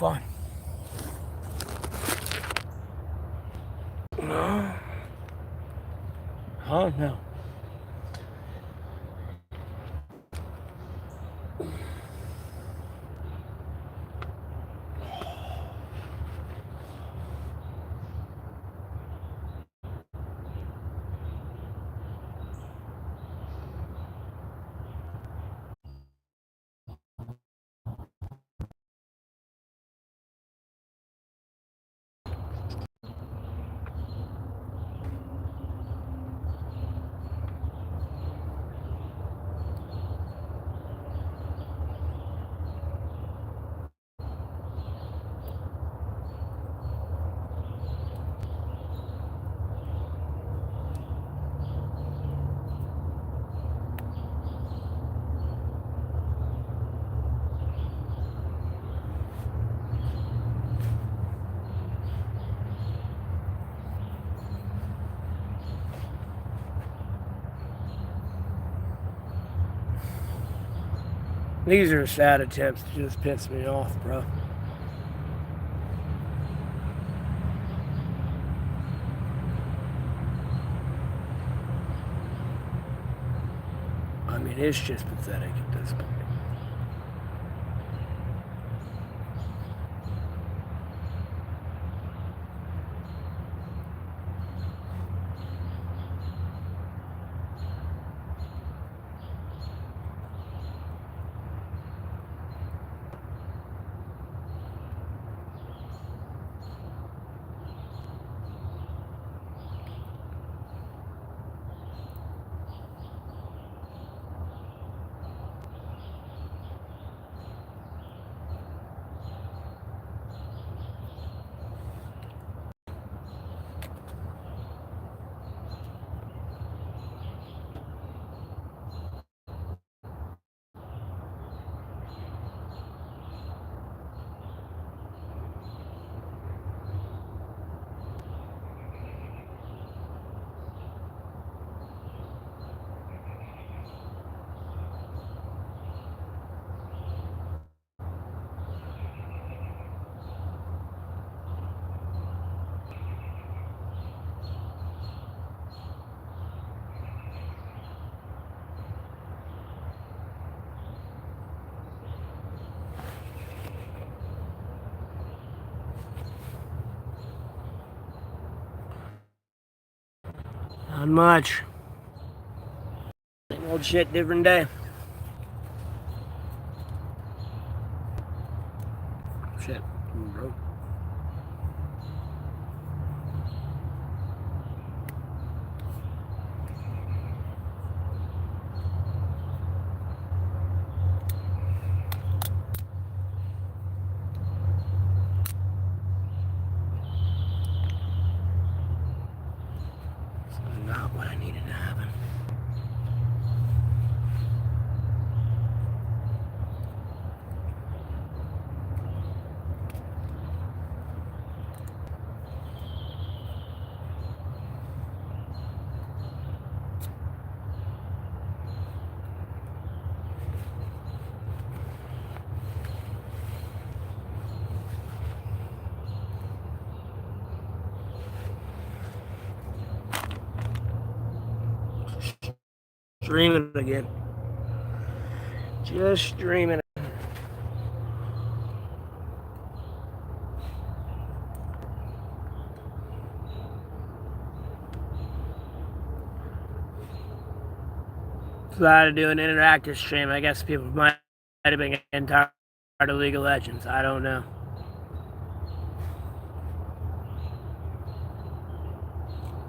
fun. No. Oh, no. These are sad attempts to just piss me off, bro. I mean, it's just pathetic at this point. Not much. Same old shit, different day. Shit, bro. It's not what I needed to happen. Streaming it again. Just streaming it. Decided to do an interactive stream. I guess people might have been getting tired of League of Legends. I don't know.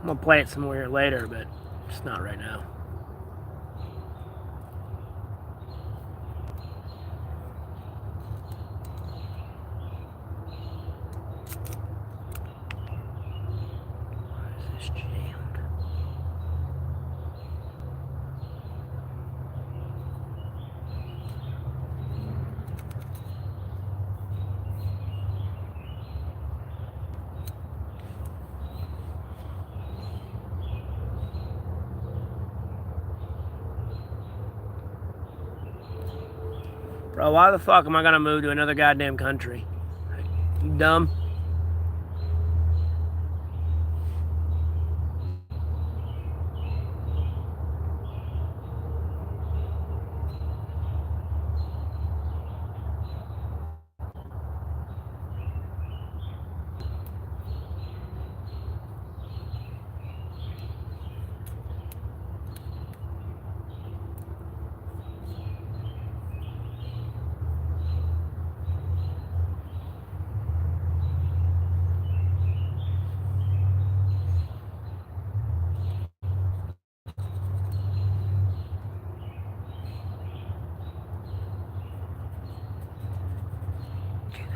I'm gonna play it somewhere later, but just not right now. Why is this jammed? Bro, why the fuck am I gonna move to another goddamn country? You dumb.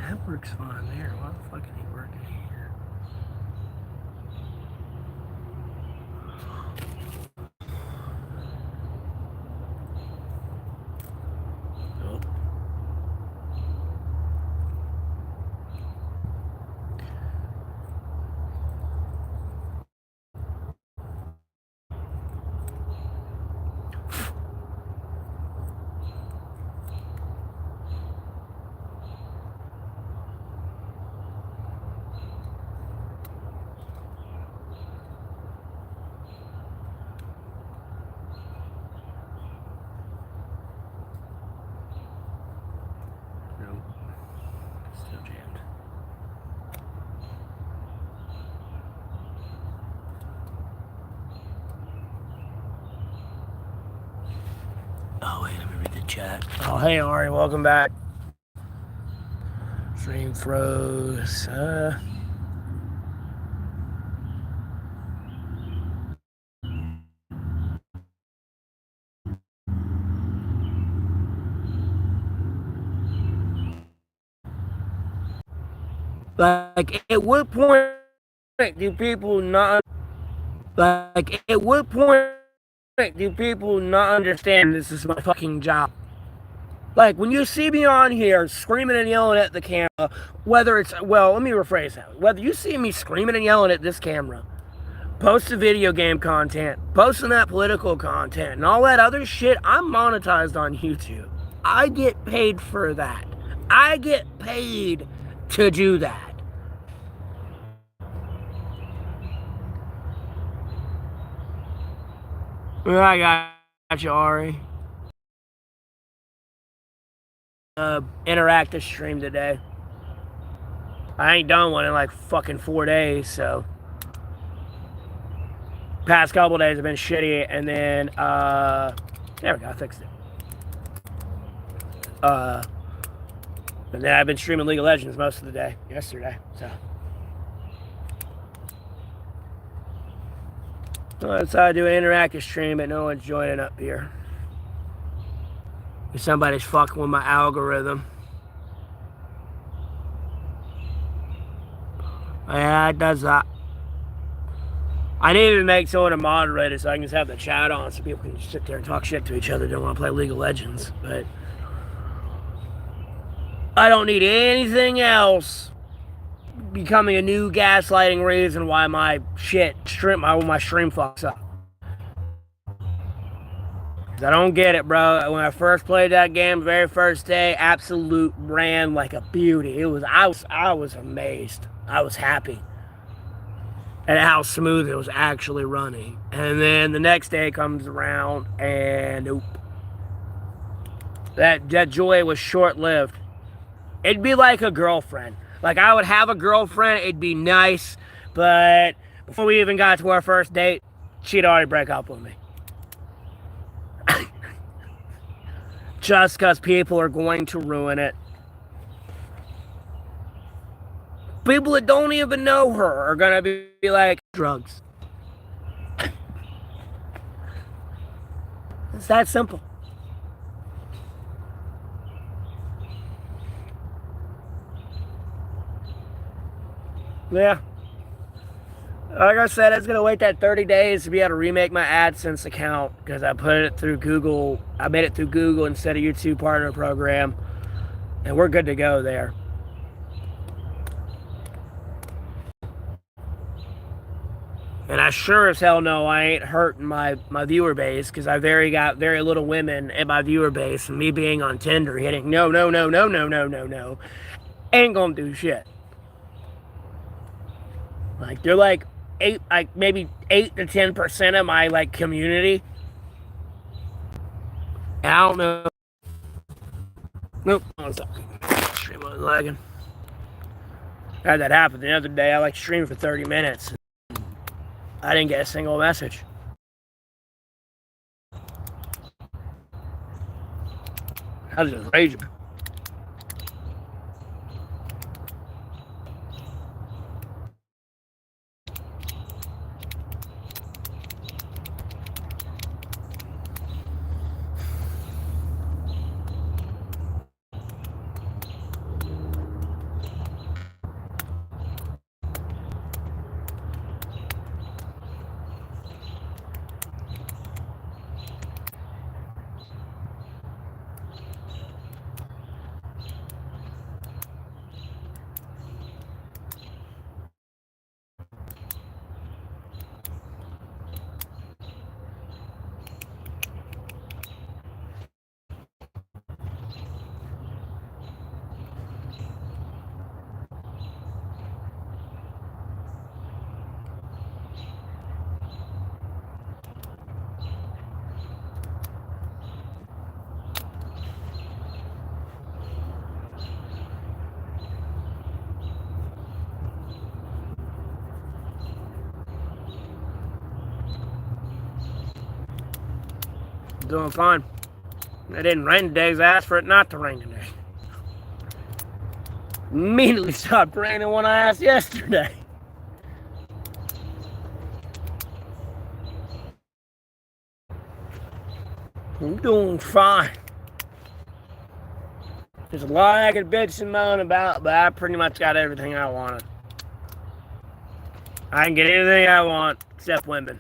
That works fine there. Why the fuck is he working here? Nope. Nope. Still jammed. Oh, wait, let me read the chat. Oh, hey, Ari, welcome back. Stream froze. Like, at what point do people not... Like, at what point do people not understand this is my fucking job? Like, when you see me on here screaming and yelling at the camera, whether it's... Well, let me rephrase that. Whether you see me screaming and yelling at this camera, posting video game content, posting that political content, and all that other shit, I'm monetized on YouTube. I get paid for that. I get paid to do that. I got you, Ari. Interactive stream today. I ain't done one in like fucking 4 days, so... Past couple days have been shitty, and then, there we go, I fixed it. And then I've been streaming League of Legends most of the day, yesterday, so... So I decided to do an interactive stream, but no one's joining up here. Somebody's fucking with my algorithm. Yeah, it does that. I need to make someone a moderator so I can just have the chat on so people can just sit there and talk shit to each other. Don't want to play League of Legends, but I don't need anything else becoming a new gaslighting reason why my stream fucks up. I don't get it, bro. When I first played that game, the very first day, absolute ran like a beauty. I was amazed. I was happy at how smooth it was actually running. And then the next day comes around, and nope. That joy was short-lived. It'd be like a girlfriend. Like, I would have a girlfriend, it'd be nice, but before we even got to our first date, she'd already break up with me. Just because people are going to ruin it. People that don't even know her are going to be like, drugs. It's that simple. Yeah. Like I said, it's going to wait that 30 days to be able to remake my AdSense account because I put it through Google. I made it through Google instead of YouTube Partner Program. And we're good to go there. And I sure as hell know I ain't hurting my viewer base because I got very little women in my viewer base. And me being on Tinder hitting no, ain't going to do shit. Like they're like maybe 8 to 10% of my like community. And I don't know. Nope. Stream was lagging. I had that happen the other day. I like streamed for 30 minutes. I didn't get a single message. I was just raging. Doing fine. It didn't rain today, I asked for it not to rain today. Immediately stopped raining when I asked yesterday. I'm doing fine. There's a lot I could bitch and moan about, but I pretty much got everything I wanted. I can get anything I want except women.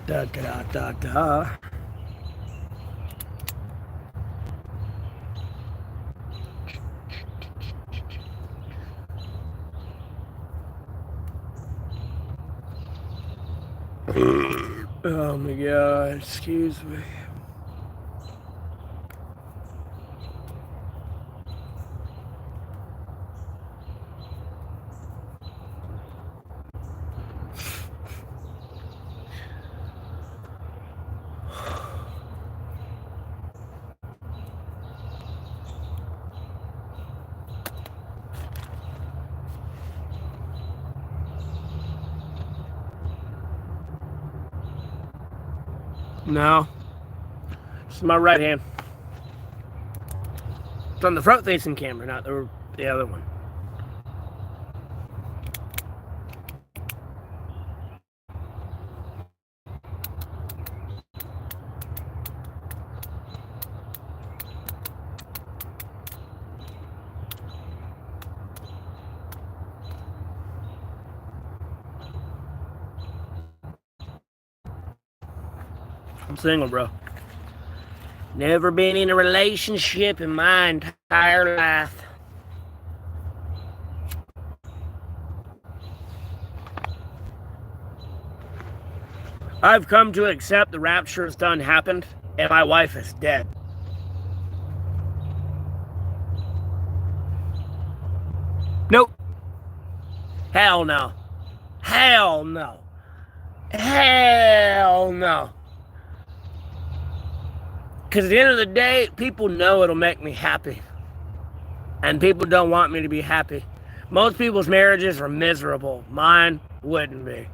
Da da da da. Oh my god, excuse me. No. It's my right hand. It's on the front facing camera, not the other one. I'm single, bro. Never been in a relationship in my entire life. I've come to accept the rapture has done happened, and my wife is dead. Nope. Hell no. Hell no. Hell no. Because at the end of the day, people know it'll make me happy. And people don't want me to be happy. Most people's marriages are miserable. Mine wouldn't be.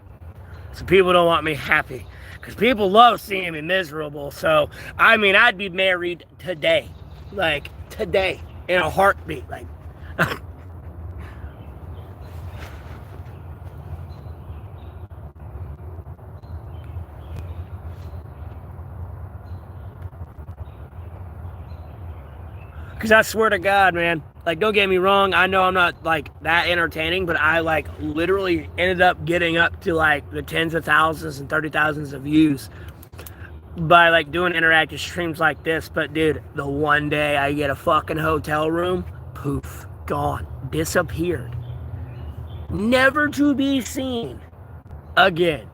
So people don't want me happy. Because people love seeing me miserable. So, I mean, I'd be married today. Like, today. In a heartbeat. Like, Because I swear to God, man, like, don't get me wrong, I know I'm not, like, that entertaining, but I, like, literally ended up getting up to, like, the tens of thousands and 30,000s of views by, like, doing interactive streams like this. But, dude, the one day I get a fucking hotel room, poof, gone, disappeared. Never to be seen again.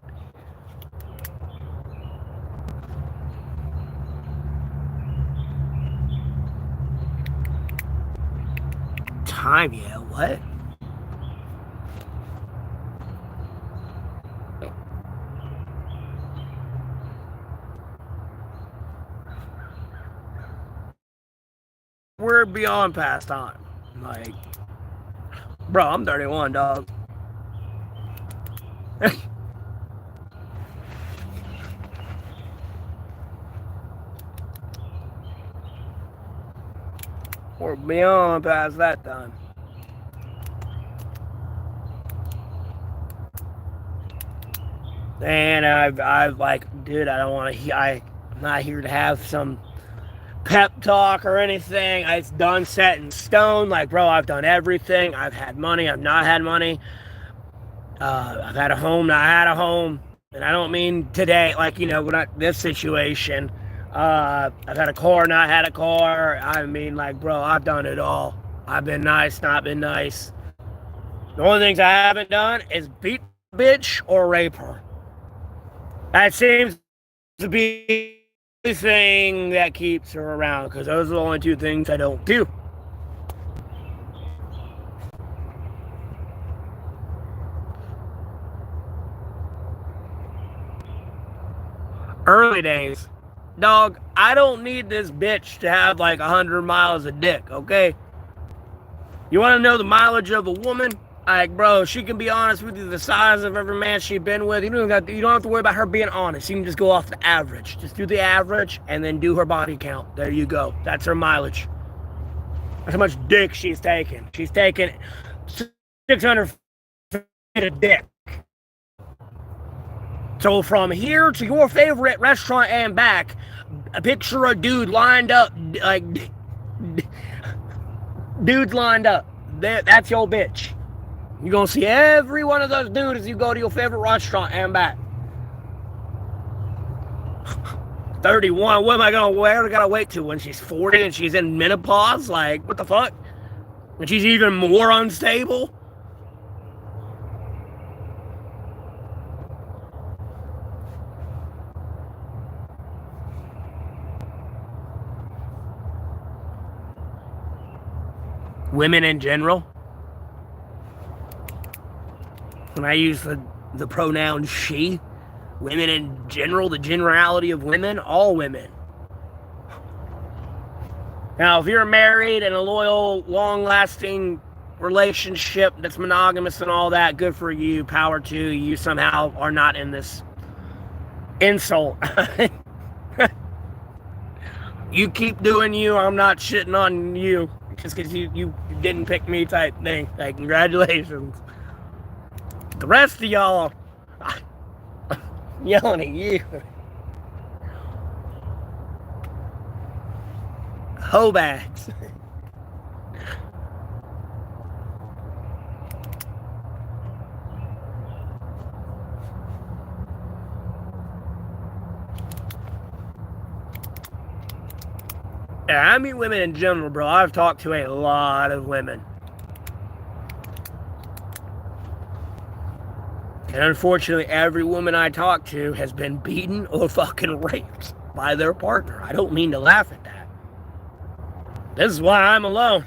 Time, yeah, what? We're beyond past time. Like, bro, I'm 31, dog. We're beyond past that time. And I've like, dude, I don't want to. I'm not here to have some pep talk or anything. It's done, set in stone. Like, bro, I've done everything. I've had money. I've not had money. I've had a home. Not had a home. And I don't mean today. Like, you know, we're not this situation. I've had a car. Not had a car. I mean, like, bro, I've done it all. I've been nice. Not been nice. The only things I haven't done is beat a bitch or rape her. That seems to be the thing that keeps her around, because those are the only two things I don't do. Early days. Dog, I don't need this bitch to have like 100 miles of dick, okay? You want to know the mileage of a woman? Like, bro, she can be honest with you, the size of every man she's been with. You don't have to worry about her being honest. You can just go off the average. Just do the average and then do her body count. There you go. That's her mileage. That's how much dick she's taken. She's taken 600 feet of dick. So from here to your favorite restaurant and back, picture a dude lined up, like, dudes lined up. That's your bitch. You're going to see every one of those dudes as you go to your favorite restaurant and back. 31, what am I going to wear? I got to wait till when she's 40 and she's in menopause? Like, what the fuck? And she's even more unstable? Women in general. When I use the pronoun she, women in general, the generality of women, all women. Now, if you're married and a loyal, long-lasting relationship that's monogamous and all that, good for you, power to you. You somehow are not in this insult. You keep doing you, I'm not shitting on you just because you didn't pick me type thing. Like, congratulations. The rest of y'all, yelling at you. Hoe bags. Yeah, I mean women in general, bro. I've talked to a lot of women. And unfortunately, every woman I talk to has been beaten or fucking raped by their partner. I don't mean to laugh at that. This is why I'm alone.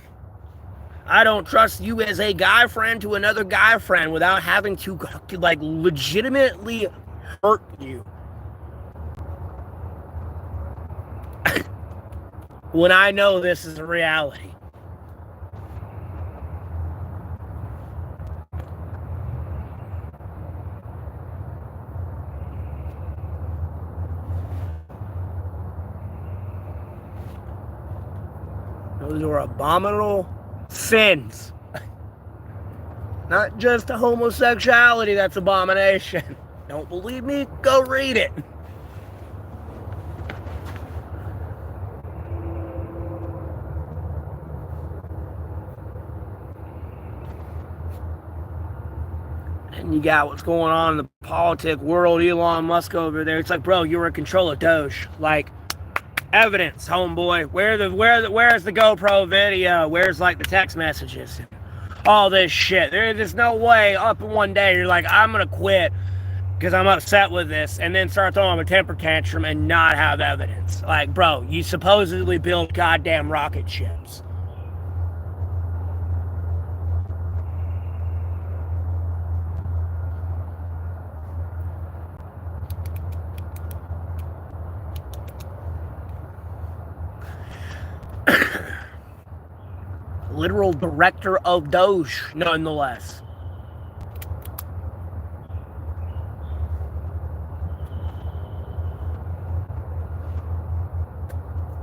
I don't trust you as a guy friend to another guy friend without having to, like, legitimately hurt you. When I know this is a reality. Those are abominable sins. Not just the homosexuality that's abomination. Don't believe me? Go read it. And you got what's going on in the politic world, Elon Musk over there. It's like, bro, you're in control of Doge. Like, evidence, homeboy. Where's the GoPro video? Where's like the text messages? All this shit. There's no way up in one day you're like, I'm gonna quit because I'm upset with this, and then start throwing a temper tantrum and not have evidence. Like, bro, you supposedly build goddamn rocket ships. Literal director of Doge, nonetheless.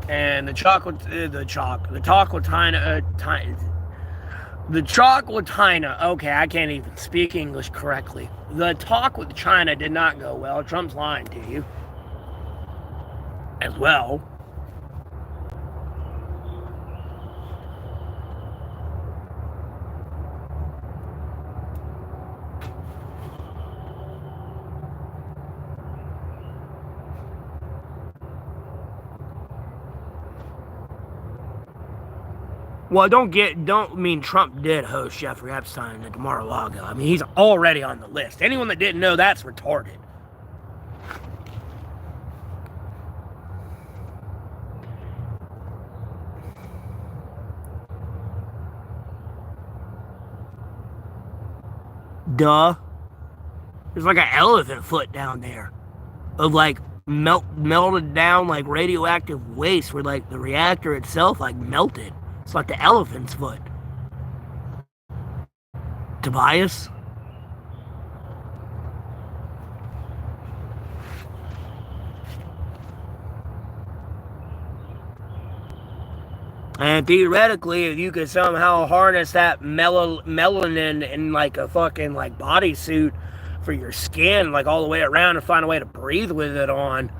And the talk with China, okay, I can't even speak English correctly. The talk with China did not go well. Trump's lying to you. As well. Well, don't mean Trump did host Jeffrey Epstein at Mar-a-Lago. I mean, he's already on the list. Anyone that didn't know, that's retarded. Duh. There's like an elephant foot down there of like melted down like radioactive waste where like the reactor itself like melted. It's like the elephant's foot. Tobias? And theoretically, if you could somehow harness that melanin in like a fucking like bodysuit for your skin, like all the way around, and find a way to breathe with it on,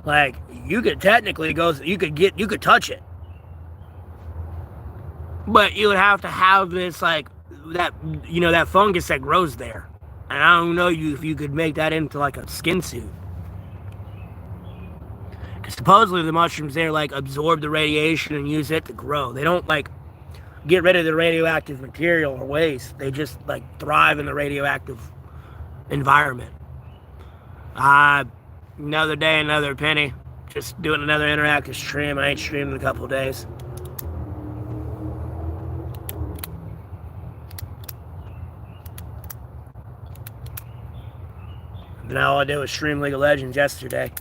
like you could technically you could touch it. But you would have to have this like that fungus that grows there. And I don't know if you could make that into like a skin suit. Because supposedly the mushrooms there like absorb the radiation and use it to grow. They don't like get rid of the radioactive material or waste. They just like thrive in the radioactive environment. Another day, another penny. Just doing another interactive stream. I ain't streamed in a couple of days. And all I did was stream League of Legends yesterday.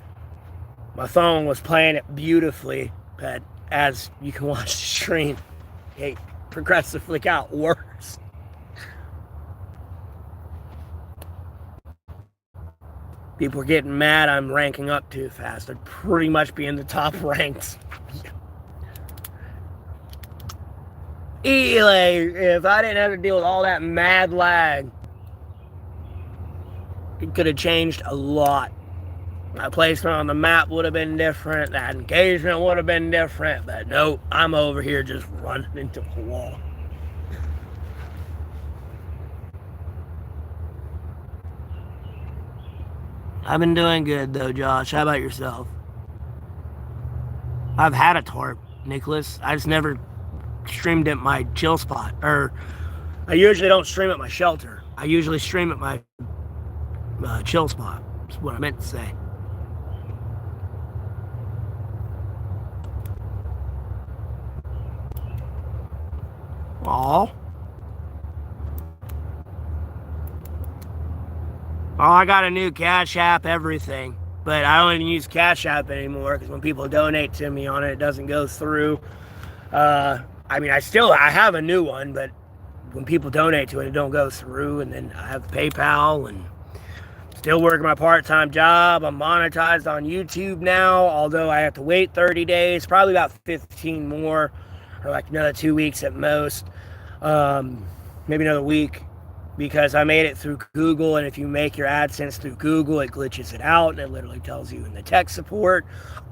My phone was playing it beautifully, but as you can watch the stream, it progressively got worse. People were getting mad I'm ranking up too fast. I'd pretty much be in the top ranks. If I didn't have to deal with all that mad lag, it could have changed a lot. My placement on the map would have been different. That engagement would have been different. But nope, I'm over here just running into a wall. I've been doing good though, Josh. How about yourself? I've had a tarp, Nicholas. I just never streamed at my chill spot. Or I usually don't stream at my shelter. I usually stream at my chill spot. That's what I meant to say. Aw. Oh, I got a new Cash App, everything. But I don't even use Cash App anymore because when people donate to me on it, it doesn't go through. I have a new one, but when people donate to it, it don't go through. And then I have PayPal and still working my part-time job. I'm monetized on YouTube now, although I have to wait 30 days, probably about 15 more, or like another 2 weeks at most. Maybe another week because I made it through Google, and if you make your AdSense through Google, it glitches it out, and it literally tells you in the tech support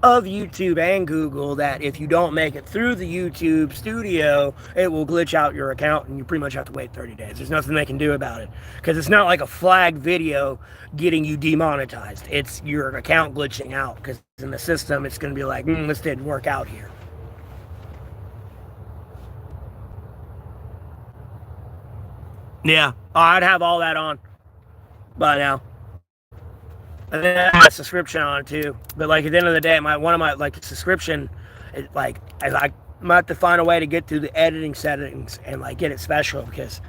of YouTube and Google that if you don't make it through the YouTube studio, it will glitch out your account, and you pretty much have to wait 30 days. There's nothing they can do about it, because it's not like a flag video getting you demonetized. It's your account glitching out, because in the system, it's going to be like, this didn't work out here. Yeah, I'd have all that on by now. And then I have my subscription on too. But like at the end of the day, one of my like subscription, I might have to find a way to get through the editing settings and like get it special, because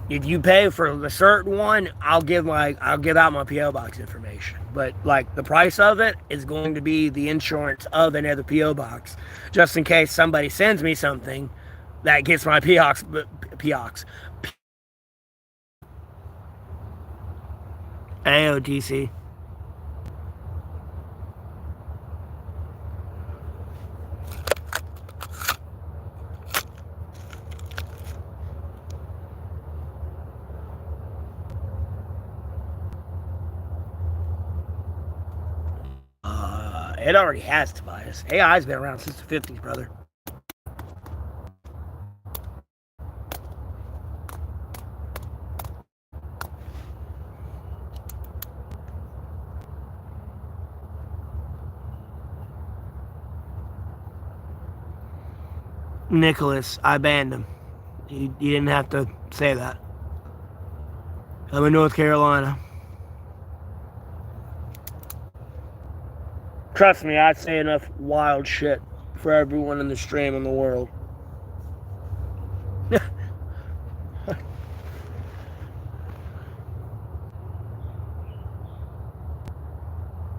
if you pay for a certain one, I'll give out my PO box information. But like the price of it is going to be the insurance of another PO box, just in case somebody sends me something that gets my POX. AOTC. It already has, Tobias. AI's been around since the 50s, brother. Nicholas, I banned him. You didn't have to say that. I'm in North Carolina. Trust me, I'd say enough wild shit for everyone in the stream in the world.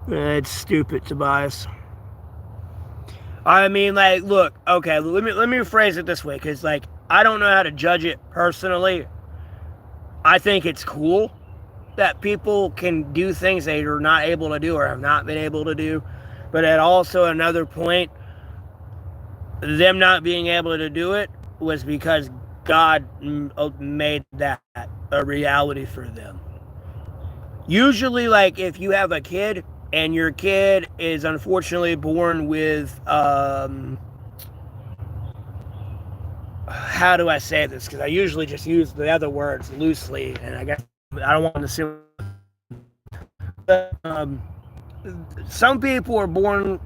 It's stupid, Tobias. I mean, like, look, okay, let me rephrase it this way, because, like, I don't know how to judge it personally. I think it's cool that people can do things they are not able to do or have not been able to do. But at also another point, them not being able to do it was because God made that a reality for them. Usually, like, if you have a kid and your kid is unfortunately born with, how do I say this? Because I usually just use the other words loosely, and I guess I don't want to assume. Some people are born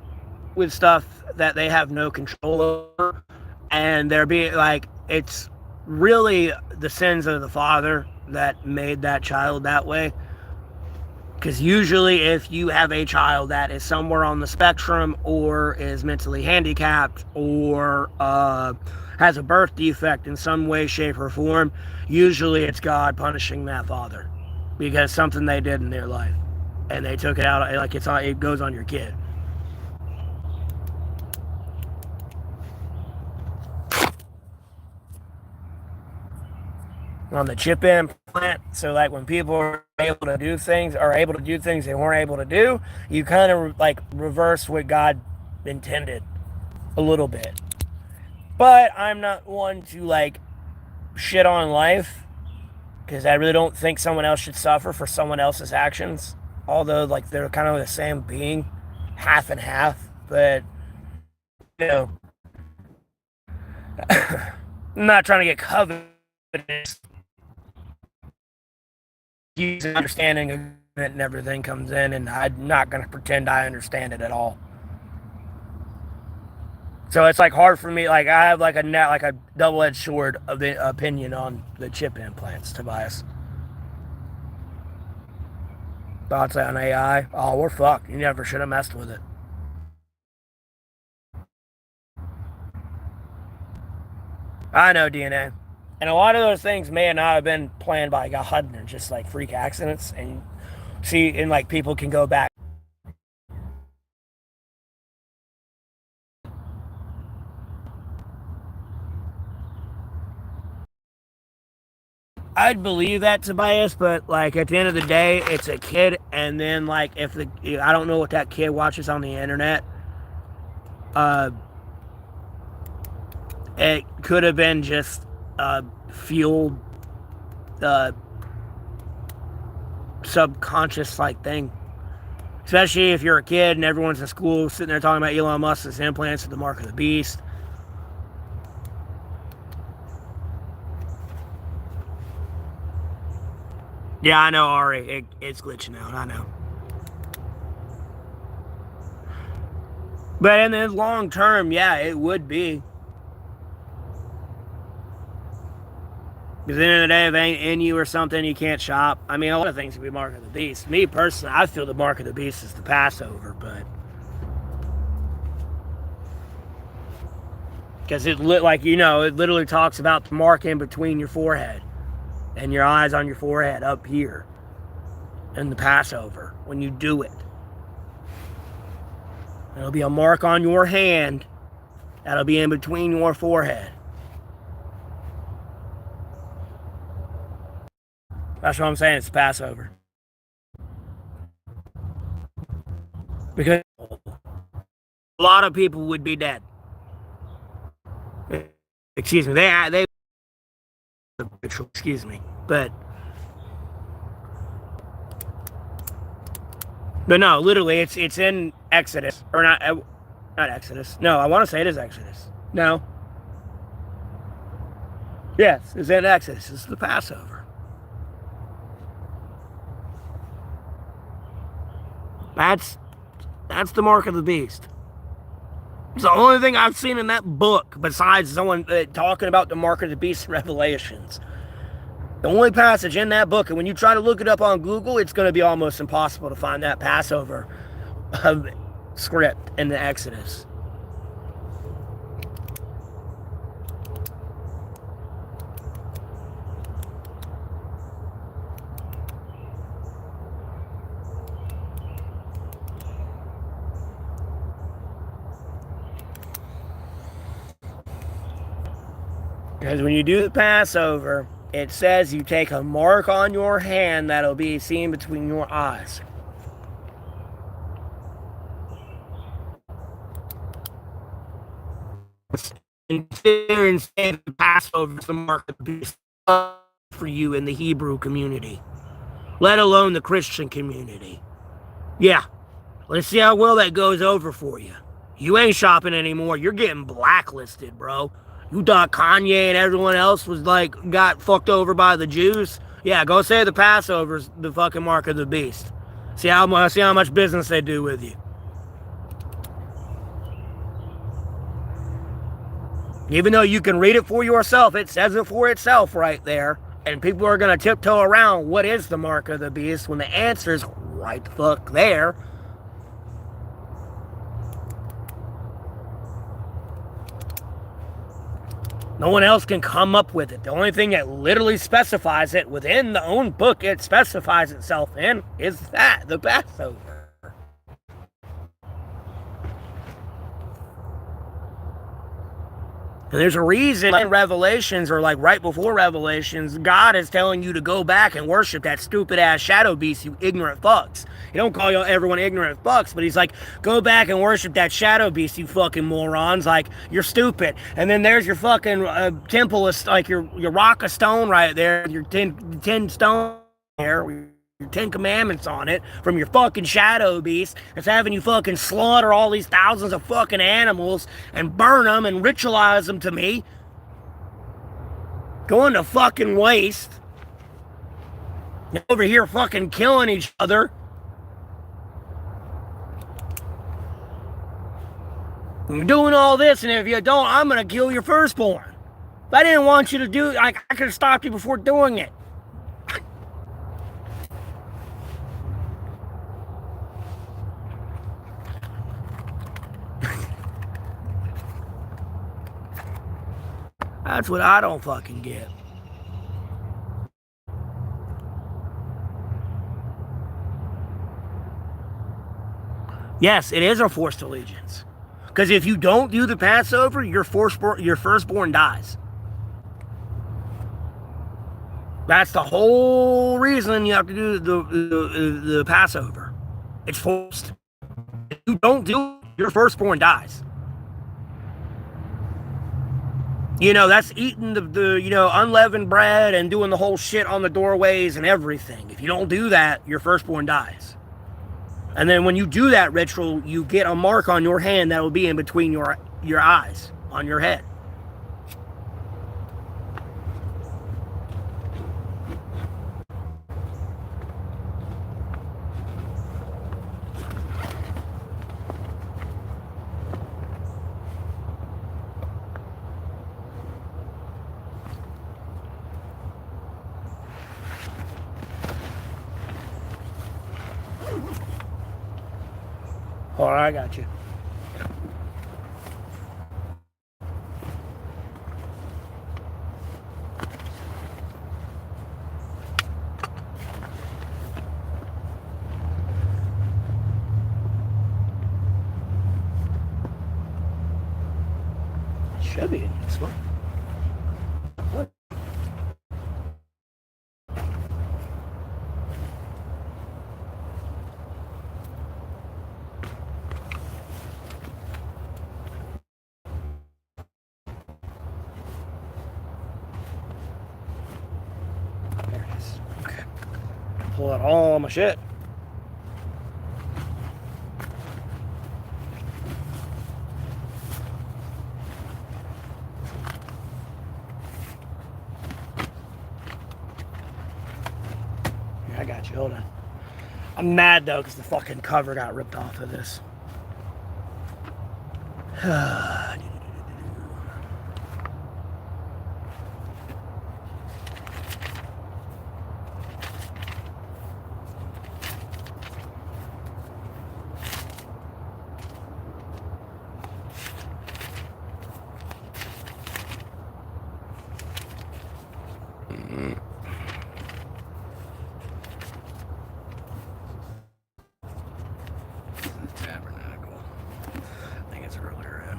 with stuff that they have no control over, and they're being like, it's really the sins of the father that made that child that way. Because usually if you have a child that is somewhere on the spectrum or is mentally handicapped or has a birth defect in some way, shape, or form, usually it's God punishing that father because something they did in their life. And they took it out, like it goes on your kid. On the chip implant, so like when people are able to do things they weren't able to do, you kind of like reverse what God intended a little bit. But I'm not one to like shit on life, because I really don't think someone else should suffer for someone else's actions, although like they're kind of the same being, half and half. But you know, I'm not trying to get covetous. Using understanding of it and everything comes in, and I'm not going to pretend I understand it at all. So it's like hard for me. Like I have like a double-edged sword of the opinion on the chip implants, Tobias. Thoughts on AI? Oh, we're fucked. You never should have messed with it. I know DNA. And a lot of those things may not have been planned by God. They're just like freak accidents. And see, and like people can go back. I'd believe that, Tobias, but like at the end of the day, it's a kid. And then like I don't know what that kid watches on the internet. It could have been just fueled subconscious like thing. Especially if you're a kid and everyone's in school sitting there talking about Elon Musk's implants and the mark of the beast. Yeah, I know, Ari. It's glitching out. I know. But in the long term, yeah, it would be. Because at the end of the day, if it ain't in you or something, you can't shop. I mean, a lot of things can be mark of the beast. Me, personally, I feel the mark of the beast is the Passover, but... Because it literally talks about the mark in between your forehead and your eyes on your forehead up here in the Passover when you do it. It'll be a mark on your hand that'll be in between your forehead. That's what I'm saying, it's Passover. Because a lot of people would be dead. Excuse me, they excuse me, but no, literally, it's in Exodus, or not Exodus. No, I want to say it is Exodus. No. Yes, it's in Exodus. It's the Passover. That's the mark of the beast. It's the only thing I've seen in that book besides someone talking about the mark of the beast in Revelations. The only passage in that book, and when you try to look it up on Google, it's going to be almost impossible to find that Passover script in the Exodus. Because when you do the Passover, it says you take a mark on your hand that'll be seen between your eyes. And say the Passover is the mark of the beast for you in the Hebrew community, let alone the Christian community. Yeah, let's see how well that goes over for you. You ain't shopping anymore. You're getting blacklisted, bro. You thought Kanye and everyone else was got fucked over by the Jews? Yeah, go say the Passover's the fucking mark of the beast. See how much business they do with you. Even though you can read it for yourself, it says it for itself right there. And people are going to tiptoe around what is the mark of the beast when the answer is right the fuck there. No one else can come up with it. The only thing that literally specifies it within the own book it specifies itself in is that, the Passover. And there's a reason in Revelations, or right before Revelations, God is telling you to go back and worship that stupid ass shadow beast, you ignorant fucks. He don't call everyone ignorant fucks, but he's like, go back and worship that shadow beast, you fucking morons. You're stupid. And then there's your fucking temple, your rock of stone right there, your 10 stone there, your 10 commandments on it from your fucking shadow beast that's having you fucking slaughter all these thousands of fucking animals and burn them and ritualize them to me. Going to fucking waste. Over here fucking killing each other. You're doing all this, and if you don't, I'm gonna kill your firstborn. If I didn't want you to do it, I could have stopped you before doing it. That's what I don't fucking get. Yes, it is a forced allegiance. Because if you don't do the Passover, your firstborn dies. That's the whole reason you have to do the Passover. It's forced. If you don't do it, your firstborn dies. That's eating the unleavened bread and doing the whole shit on the doorways and everything. If you don't do that, your firstborn dies. And then when you do that ritual, you get a mark on your hand that will be in between your eyes on your head. All right, I got you. Should be in this one. What? There it is. Okay. Pull out all my shit. I got you. Hold on. I'm mad though because the fucking cover got ripped off of this. Tabernacle. I think it's earlier in.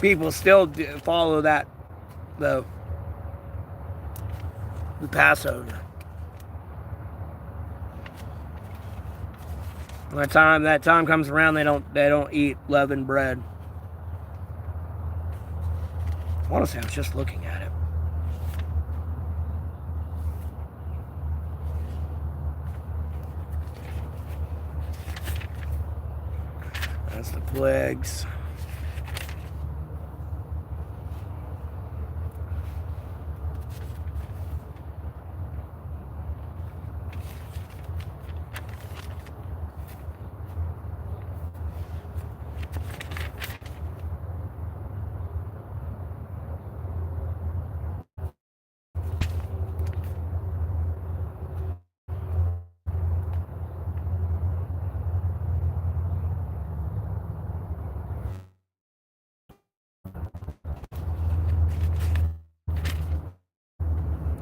People still follow that, though. The Passover. When that time comes around, they don't eat leavened bread. I want to say I was just looking at it. That's the plagues.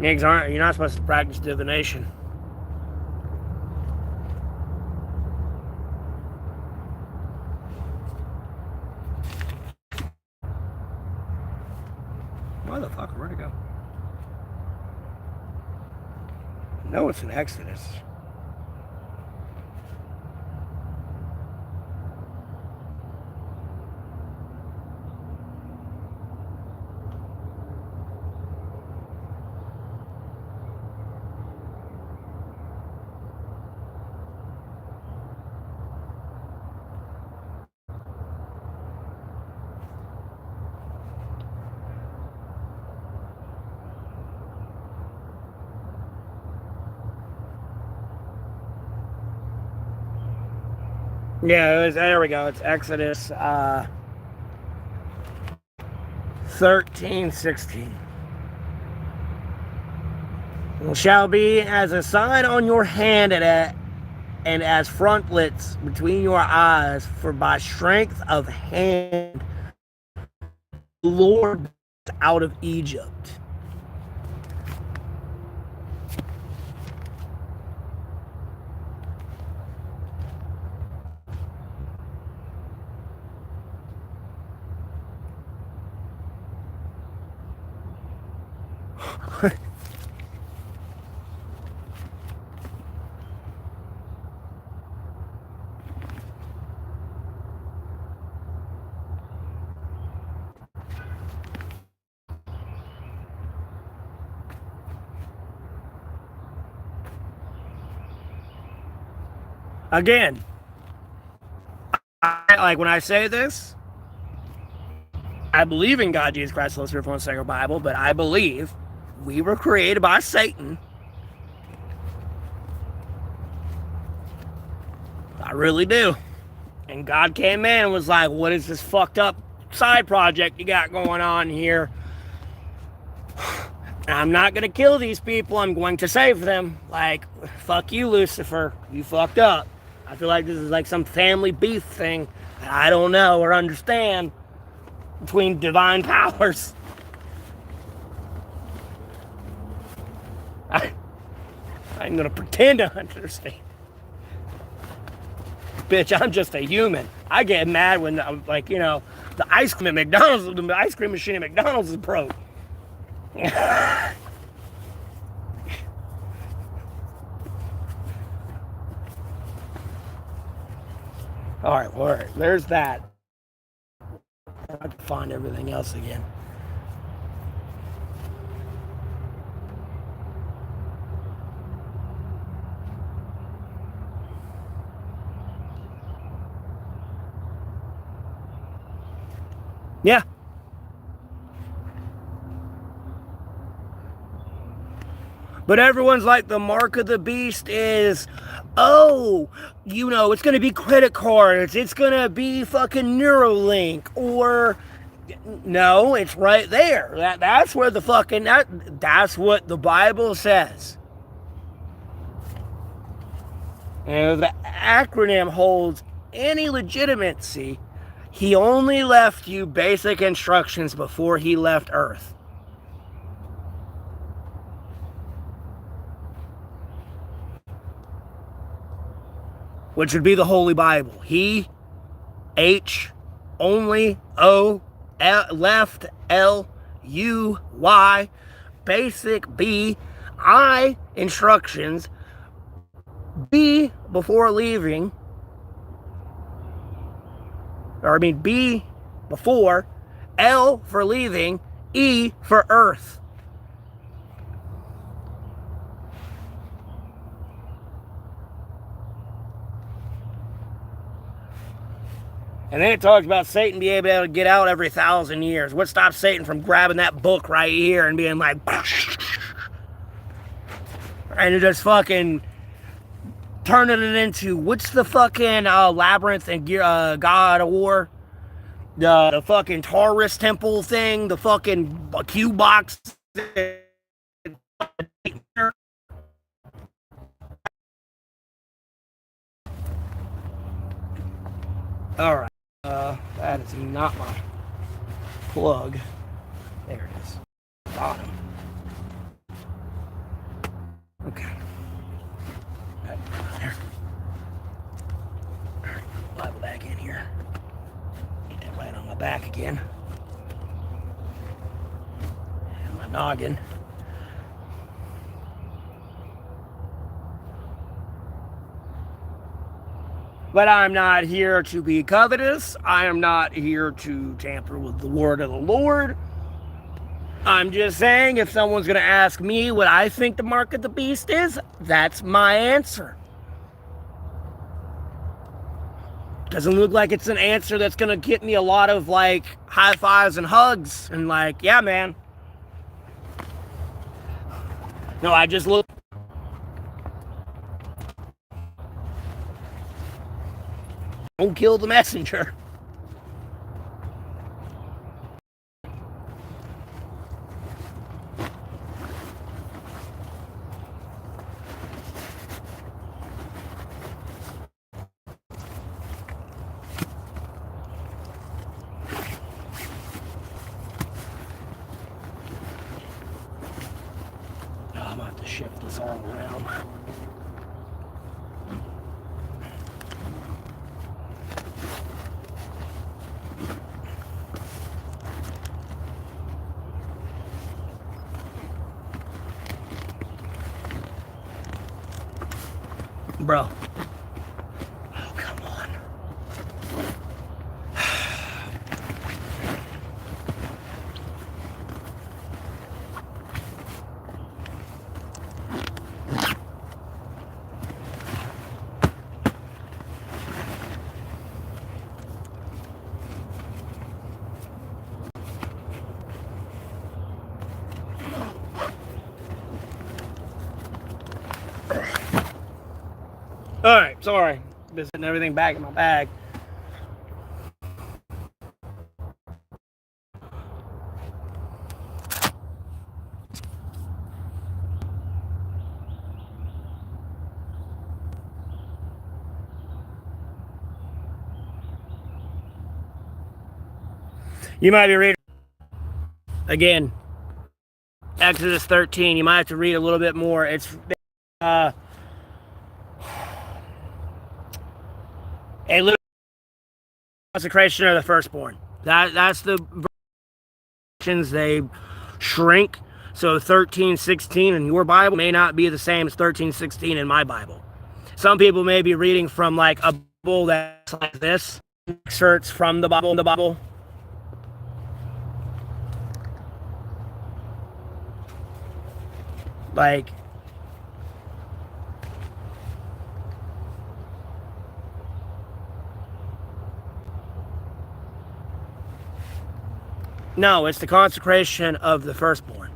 You're not supposed to practice divination. Motherfucker, where'd it go? No, it's in Exodus. Yeah, there we go. It's Exodus 13:16. It shall be as a sign on your hand and as frontlets between your eyes, for by strength of hand the Lord out of Egypt. Again, like when I say this, I believe in God, Jesus Christ, the Holy Spirit, the Sacred Bible, but I believe we were created by Satan. I really do. And God came in and was like, what is this fucked up side project you got going on here? I'm not going to kill these people. I'm going to save them. Like, fuck you, Lucifer. You fucked up. I feel like this is like some family beef thing that I don't know or understand between divine powers. I'm going to pretend to understand. Bitch, I'm just a human. I get mad when, like, you know, the ice cream at McDonald's, the ice cream machine at McDonald's is broke. All right, there's that. I have to find everything else again. Yeah. But everyone's like, the mark of the beast is, oh, you know, it's going to be credit cards. It's going to be fucking Neuralink. Or, no, it's right there. That's where the fucking, that's what the Bible says. And if the acronym holds any legitimacy, he only left you basic instructions before he left Earth. Which would be the Holy Bible. He, H, only, O, L, left, L, U, Y, basic, B, I, instructions, B, before leaving, or I mean B, before, L, for leaving, E, for Earth. And then it talks about Satan being able to get out every 1,000 years. What stops Satan from grabbing that book right here and being like, and just fucking turning it into, what's the fucking Labyrinth and God of War? The fucking Taurus temple thing, the fucking Q box. All right. That is not my plug. There it is. Bottom. Okay. There. All right. Bible back in here. Get that right on my back again. And my noggin. But I'm not here to be covetous. I am not here to tamper with the word of the Lord. I'm just saying, if someone's going to ask me what I think the mark of the beast is, that's my answer. Doesn't look like it's an answer that's going to get me a lot of, like, high fives and hugs. And, like, yeah, man. No, I just look. Don't kill the messenger. I'm going to have to shift this all around. Bro. Oh, come on. Alright, sorry. Been putting everything back in my bag. You might be reading again, Exodus 13. You might have to read a little bit more. It's a little consecration of the firstborn. That's the versions they shrink. So 13:16 in your Bible may not be the same as 13:16 in my Bible. Some people may be reading from like a Bible that's like this, excerpts from the Bible. Like, no, it's the consecration of the firstborn.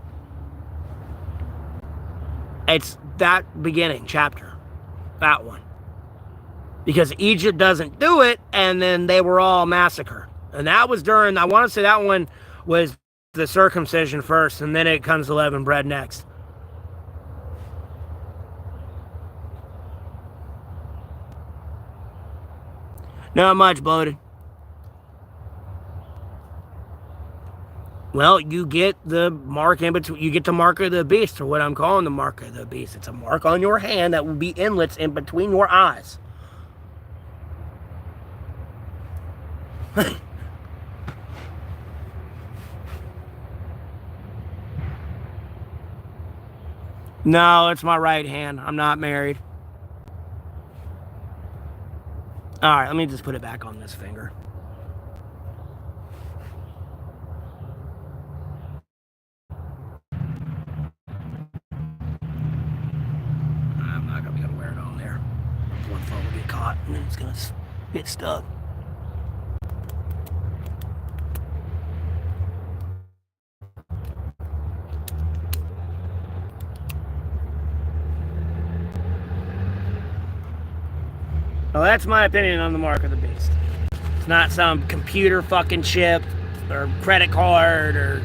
It's that beginning chapter, that one. Because Egypt doesn't do it, and then they were all massacred. And that was during, I want to say that one was the circumcision first, and then it comes leavened bread next. Not much, bloated. Well, you get the mark in between. You get the mark of the beast, or what I'm calling the mark of the beast. It's a mark on your hand that will be inlets in between your eyes. No, it's my right hand. I'm not married. Alright, let me just put it back on this finger. I'm not going to be able to wear it on there. One phone will get caught and then it's going to get stuck. Well, that's my opinion on the mark of the beast. It's not some computer fucking chip or credit card or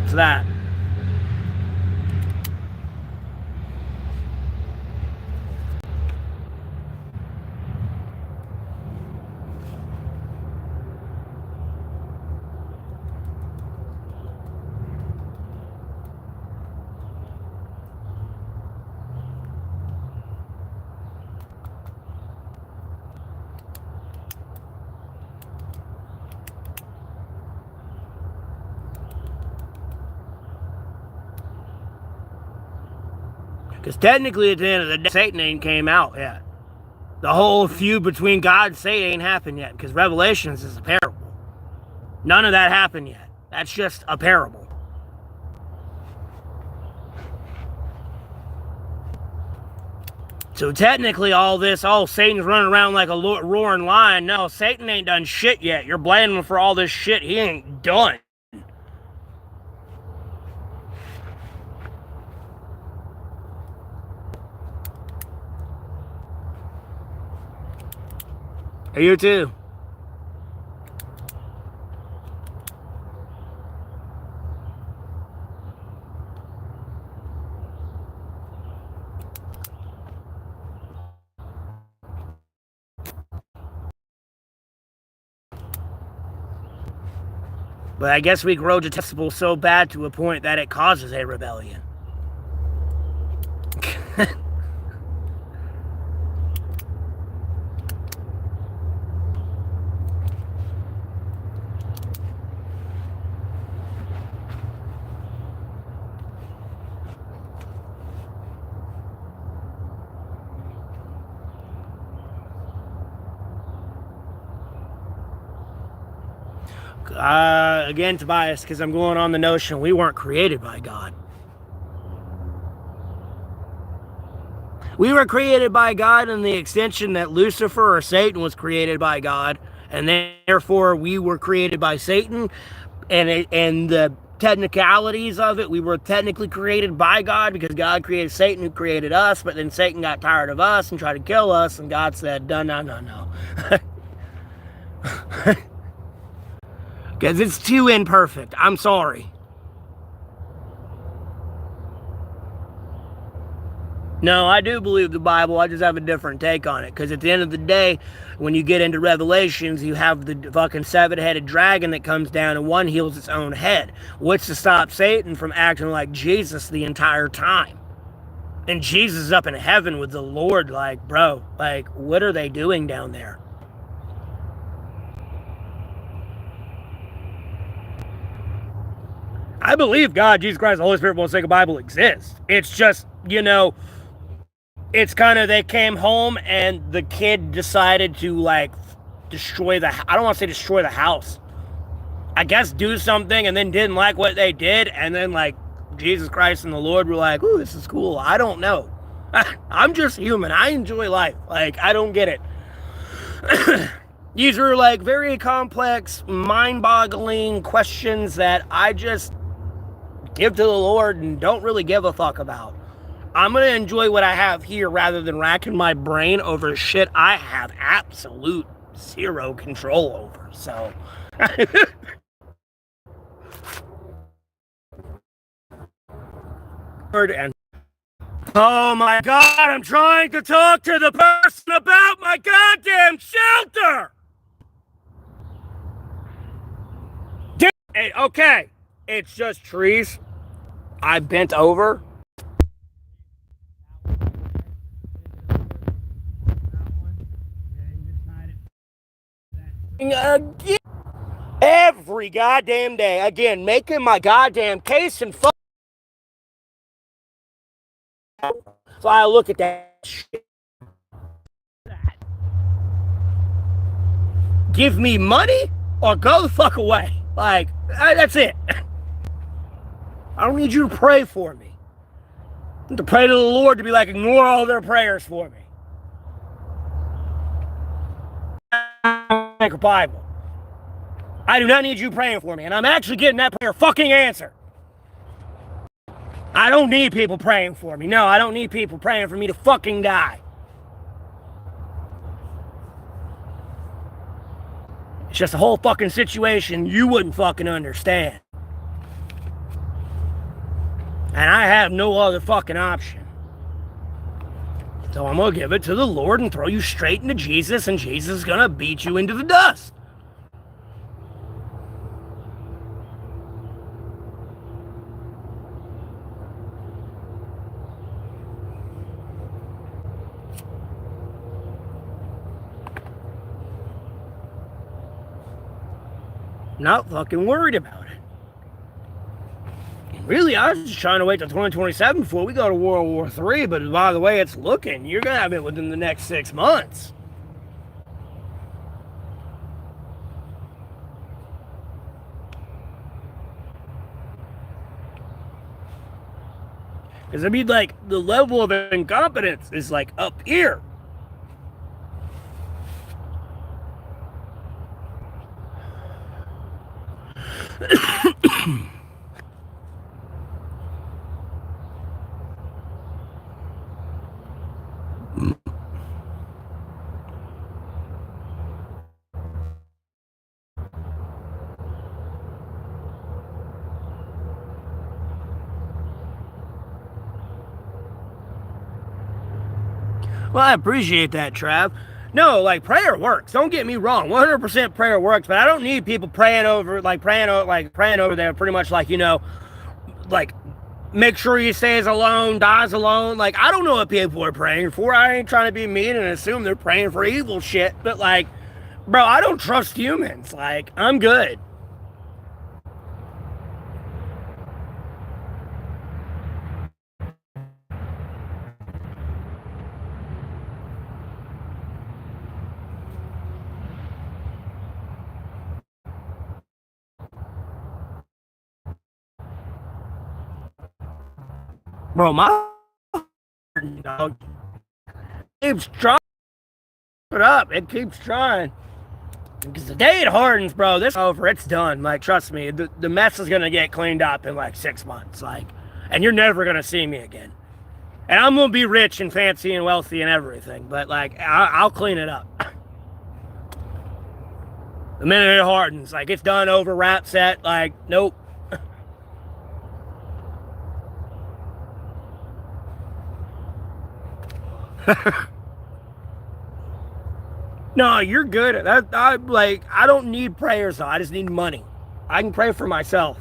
it's that. Because technically, at the end of the day, Satan ain't came out yet. The whole feud between God and Satan ain't happened yet. Because Revelations is a parable. None of that happened yet. That's just a parable. So technically, all this, Satan's running around like a roaring lion. No, Satan ain't done shit yet. You're blaming him for all this shit he ain't done. You too. But I guess we grow detestable so bad to a point that it causes a rebellion. Again, Tobias, because I'm going on the notion we weren't created by God. We were created by God in the extension that Lucifer or Satan was created by God, and therefore we were created by Satan, and the technicalities of it, we were technically created by God because God created Satan who created us, but then Satan got tired of us and tried to kill us, and God said, no. Because it's too imperfect. I'm sorry. No, I do believe the Bible. I just have a different take on it. Because at the end of the day, when you get into Revelations, you have the fucking seven-headed dragon that comes down and one heals its own head. What's to stop Satan from acting like Jesus the entire time? And Jesus is up in heaven with the Lord, like, bro, like, what are they doing down there? I believe God, Jesus Christ, the Holy Spirit, won't say the Bible exists. It's just, it's kind of they came home and the kid decided to like destroy I don't want to say destroy the house. I guess do something and then didn't like what they did, and then like Jesus Christ and the Lord were like, ooh, this is cool. I don't know. I'm just human. I enjoy life. Like, I don't get it. These are like very complex, mind-boggling questions that I just give to the Lord and don't really give a fuck about. I'm going to enjoy what I have here rather than racking my brain over shit I have absolute zero control over. So. And oh my God, I'm trying to talk to the person about my goddamn shelter. Okay, it's just trees. I bent over. Again, every goddamn day, again, making my goddamn case and fuck. So I look at that shit. Give me money or go the fuck away. Like, that's it. I don't need you to pray for me. I need to pray to the Lord to be like, ignore all their prayers for me. Like a Bible. I do not need you praying for me, and I'm actually getting that prayer fucking answered. I don't need people praying for me. No, I don't need people praying for me to fucking die. It's just a whole fucking situation you wouldn't fucking understand. And I have no other fucking option. So I'm gonna give it to the Lord and throw you straight into Jesus, and Jesus is gonna beat you into the dust. Not fucking worried about it. Really, I was just trying to wait till 2027 before we go to World War III, but by the way it's looking, you're gonna have it within the next 6 months. Because I mean, like, the level of incompetence is like up here. Well, I appreciate that, Trav. No, like prayer works. Don't get me wrong. 100% prayer works, but I don't need people praying over there pretty much like, like make sure he stays alone, dies alone. Like, I don't know what people are praying for. I ain't trying to be mean and assume they're praying for evil shit, but like, bro, I don't trust humans. Like, I'm good. Bro, my dog keeps trying it up. It keeps trying. Because the day it hardens, bro, this is over. It's done. Like, trust me, the mess is gonna get cleaned up in like 6 months. Like, and you're never gonna see me again. And I'm gonna be rich and fancy and wealthy and everything. But like, I'll clean it up. The minute it hardens, like it's done, over, wrap, set. Like, nope. No, you're good. I don't need prayers though. I just need money. I can pray for myself.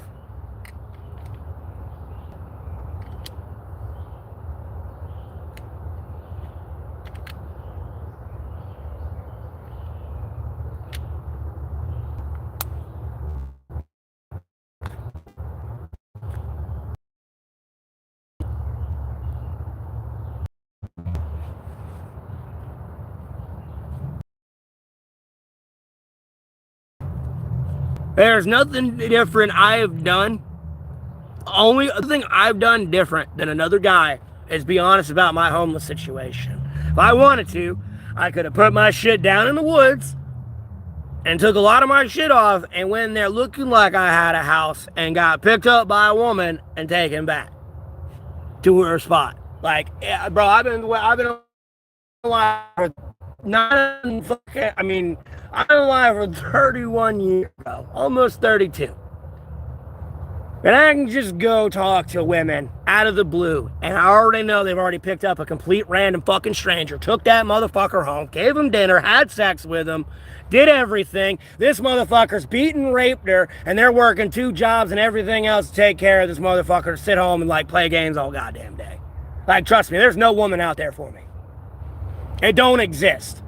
There's nothing different I have done. Only thing I've done different than another guy is be honest about my homeless situation. If I wanted to, I could have put my shit down in the woods and took a lot of my shit off and went in there looking like I had a house and got picked up by a woman and taken back to her spot. Like, yeah, bro, I've been alive for I've been alive for 31 years, bro. Almost 32. And I can just go talk to women out of the blue, and I already know they've already picked up a complete random fucking stranger, took that motherfucker home, gave him dinner, had sex with him, did everything. This motherfucker's beaten, raped her, and they're working 2 jobs and everything else to take care of this motherfucker to sit home and like play games all goddamn day. Like, trust me, there's no woman out there for me. It don't exist.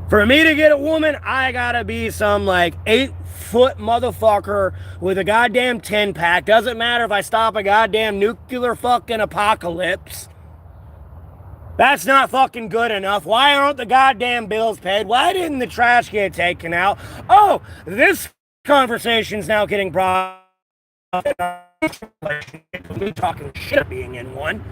For me to get a woman, I gotta be some like 8-foot motherfucker with a goddamn 10-pack. Doesn't matter if I stop a goddamn nuclear fucking apocalypse. That's not fucking good enough. Why aren't the goddamn bills paid? Why didn't the trash get taken out? Oh, this conversation's now getting brought up. Me talking shit being in one.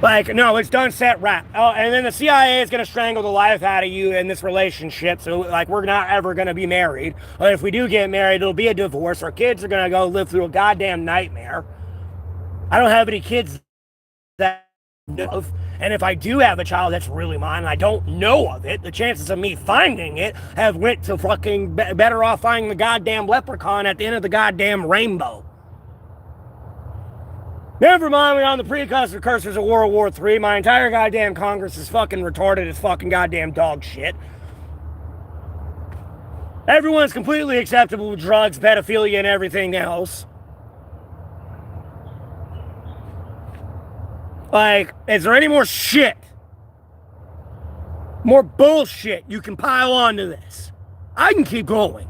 Like, no, it's done, set, wrap. Oh, and then the CIA is going to strangle the life out of you in this relationship. So, like, we're not ever going to be married. Or if we do get married, it'll be a divorce. Our kids are going to go live through a goddamn nightmare. I don't have any kids that I know of. And if I do have a child that's really mine and I don't know of it, the chances of me finding it have went to fucking better off finding the goddamn leprechaun at the end of the goddamn rainbow. Never mind, we're on the precursors of World War III. My entire goddamn Congress is fucking retarded as fucking goddamn dog shit. Everyone's completely acceptable with drugs, pedophilia, and everything else. Like, is there any more shit? More bullshit you can pile onto this? I can keep going.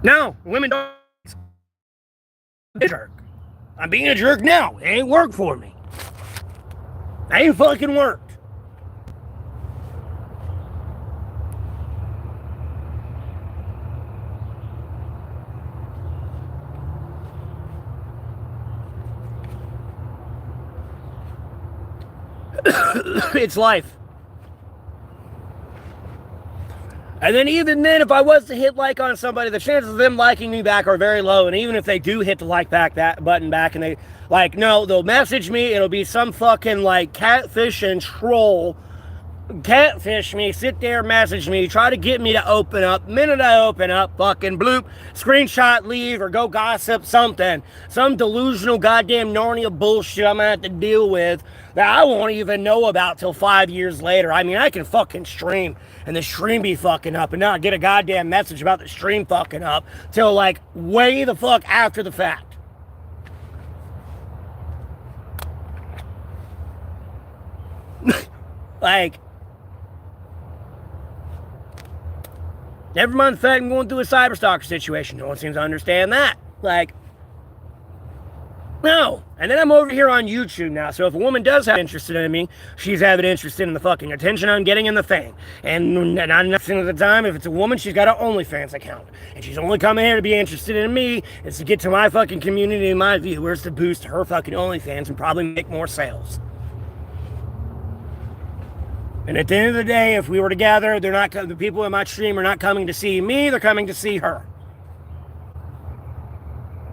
No, women don't. I'm a jerk. I'm being a jerk now. It ain't worked for me. It ain't fucking worked. It's life. And then even then, if I was to hit like on somebody, the chances of them liking me back are very low. And even if they do hit the like back that button back and they like, no, they'll message me. It'll be some fucking like catfish and troll catfish me, sit there, message me, try to get me to open up. The minute I open up, fucking bloop, screenshot, leave, or go gossip something. Some delusional goddamn Narnia bullshit I'm gonna have to deal with that I won't even know about till 5 years later. I mean, I can fucking stream and the stream be fucking up and not get a goddamn message about the stream fucking up till like way the fuck after the fact. Like, never mind the fact I'm going through a cyberstalker situation. No one seems to understand that. Like, no. And then I'm over here on YouTube now. So if a woman does have interest in me, she's having interest in the fucking attention I'm getting in the fame. And 99% of the time, if it's a woman, she's got an OnlyFans account. And she's only coming here to be interested in me. It's to get to my fucking community and my viewers to boost her fucking OnlyFans and probably make more sales. And at the end of the day, if we were together, the people in my stream are not coming to see me, they're coming to see her.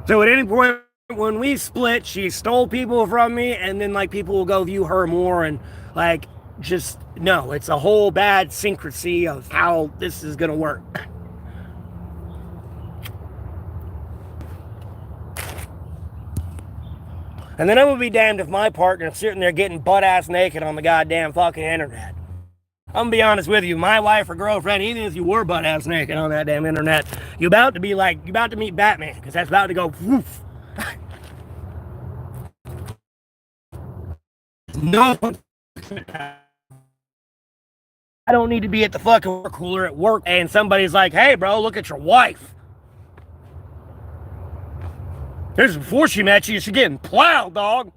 So at any point when we split, she stole people from me, and then like people will go view her more, and like just no, it's a whole bad syncrasy of how this is gonna work. And then I'm gonna be damned if my partner's sitting there getting butt-ass naked on the goddamn fucking internet. I'm gonna be honest with you, my wife or girlfriend, even if you were butt-ass naked on that damn internet, you're about to meet Batman, because that's about to go woof. No. I don't need to be at the fucking water cooler at work and somebody's like, hey bro, look at your wife. This is before she met you, she's getting plowed, dog.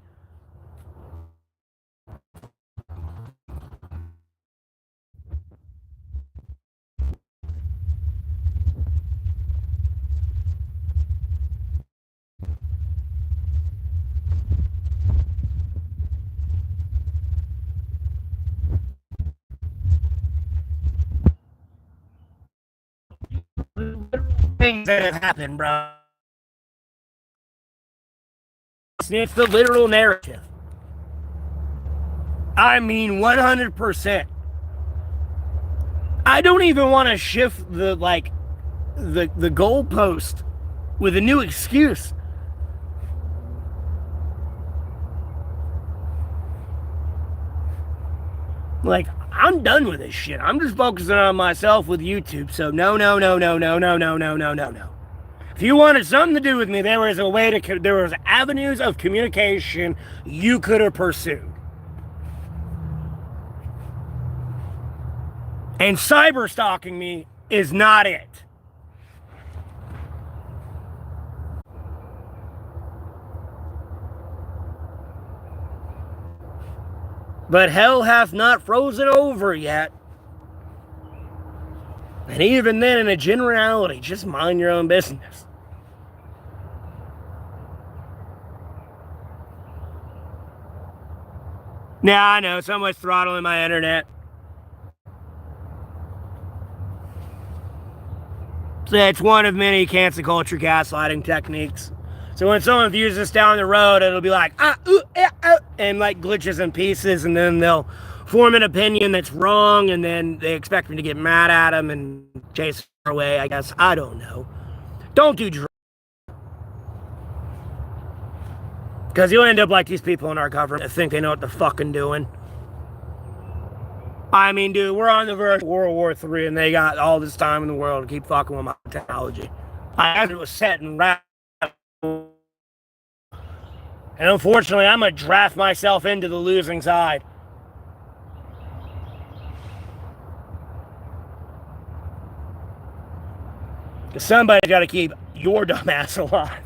Things that have happened, bro. It's the literal narrative. I mean, 100%. I don't even want to shift the goalpost with a new excuse. Like, I'm done with this shit. I'm just focusing on myself with YouTube. So no. If you wanted something to do with me, there was avenues of communication you could have pursued. And cyber stalking me is not it. But hell hath not frozen over yet. And even then, in a generality, just mind your own business. Yeah, I know, someone's throttling my internet. So it's one of many cancel culture gaslighting techniques. So when someone views this down the road, it'll be like, and like glitches and pieces, and then they'll form an opinion that's wrong, and then they expect me to get mad at them and chase her away, I guess. I don't know. Don't do drugs. Because you'll end up like these people in our government that think they know what they're fucking doing. I mean, dude, we're on the verge of World War III, and they got all this time in the world to keep fucking with my technology. I it was set and wrapped. And unfortunately, I'm going to draft myself into the losing side. Because somebody's got to keep your dumb ass alive.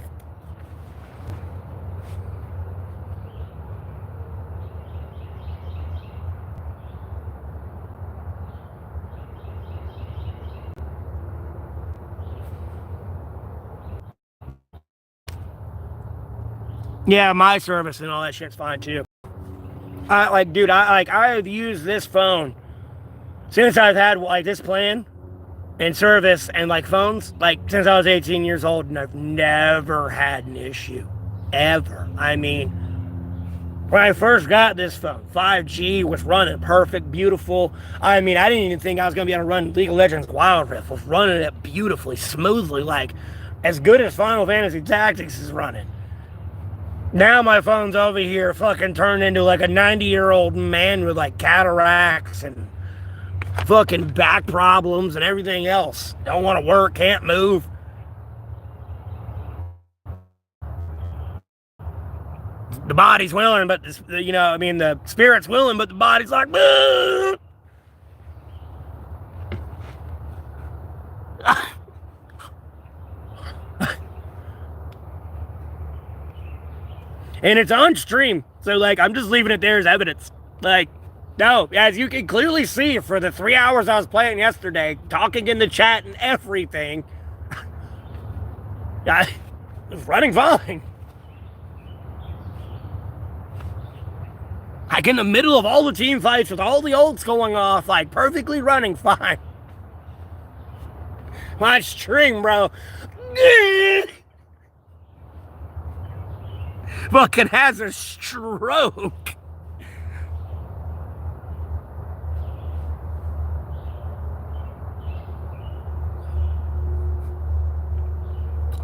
Yeah, my service and all that shit's fine too. I've used this phone since I've had like this plan and service and like phones, like since I was 18 years old, and I've never had an issue. Ever. I mean, When I first got this phone, 5G was running perfect, beautiful. I mean, I didn't even think I was going to be able to run League of Legends Wild Rift. Was running it beautifully, smoothly, like as good as Final Fantasy Tactics is running. Now my phone's over here fucking turned into like a 90-year-old man with like cataracts and fucking back problems and everything else. Don't want to work, can't move. The body's willing, but the spirit's willing, but the body's like, "Boo!" And it's on stream, so like I'm just leaving it there as evidence. Like, no, as you can clearly see, for the 3 hours I was playing yesterday, talking in the chat and everything, I was running fine. Like in the middle of all the team fights with all the ults going off, like perfectly running fine. My string, bro. Fucking has a stroke.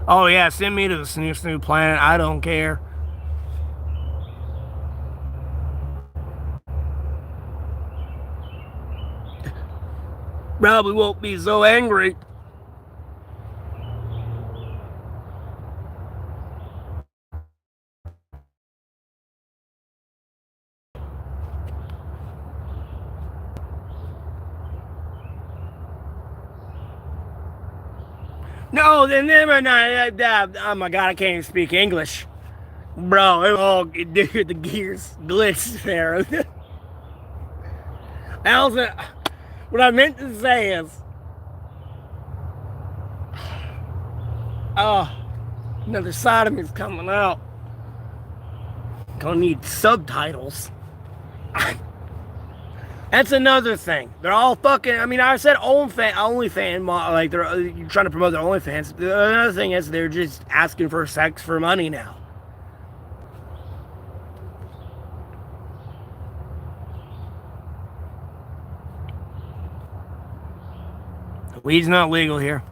Oh yeah, send me to the Snoo planet. I don't care. Probably won't be so angry. No, then oh my god, I can't even speak English. Bro, it all, dude, the gears glitched there. What I meant to say is, oh, another side of me is coming out. Gonna need subtitles. That's another thing. They're all fucking. I mean, I said OnlyFans, like they're trying to promote their OnlyFans. Another thing is they're just asking for sex for money now. Weed's not legal here.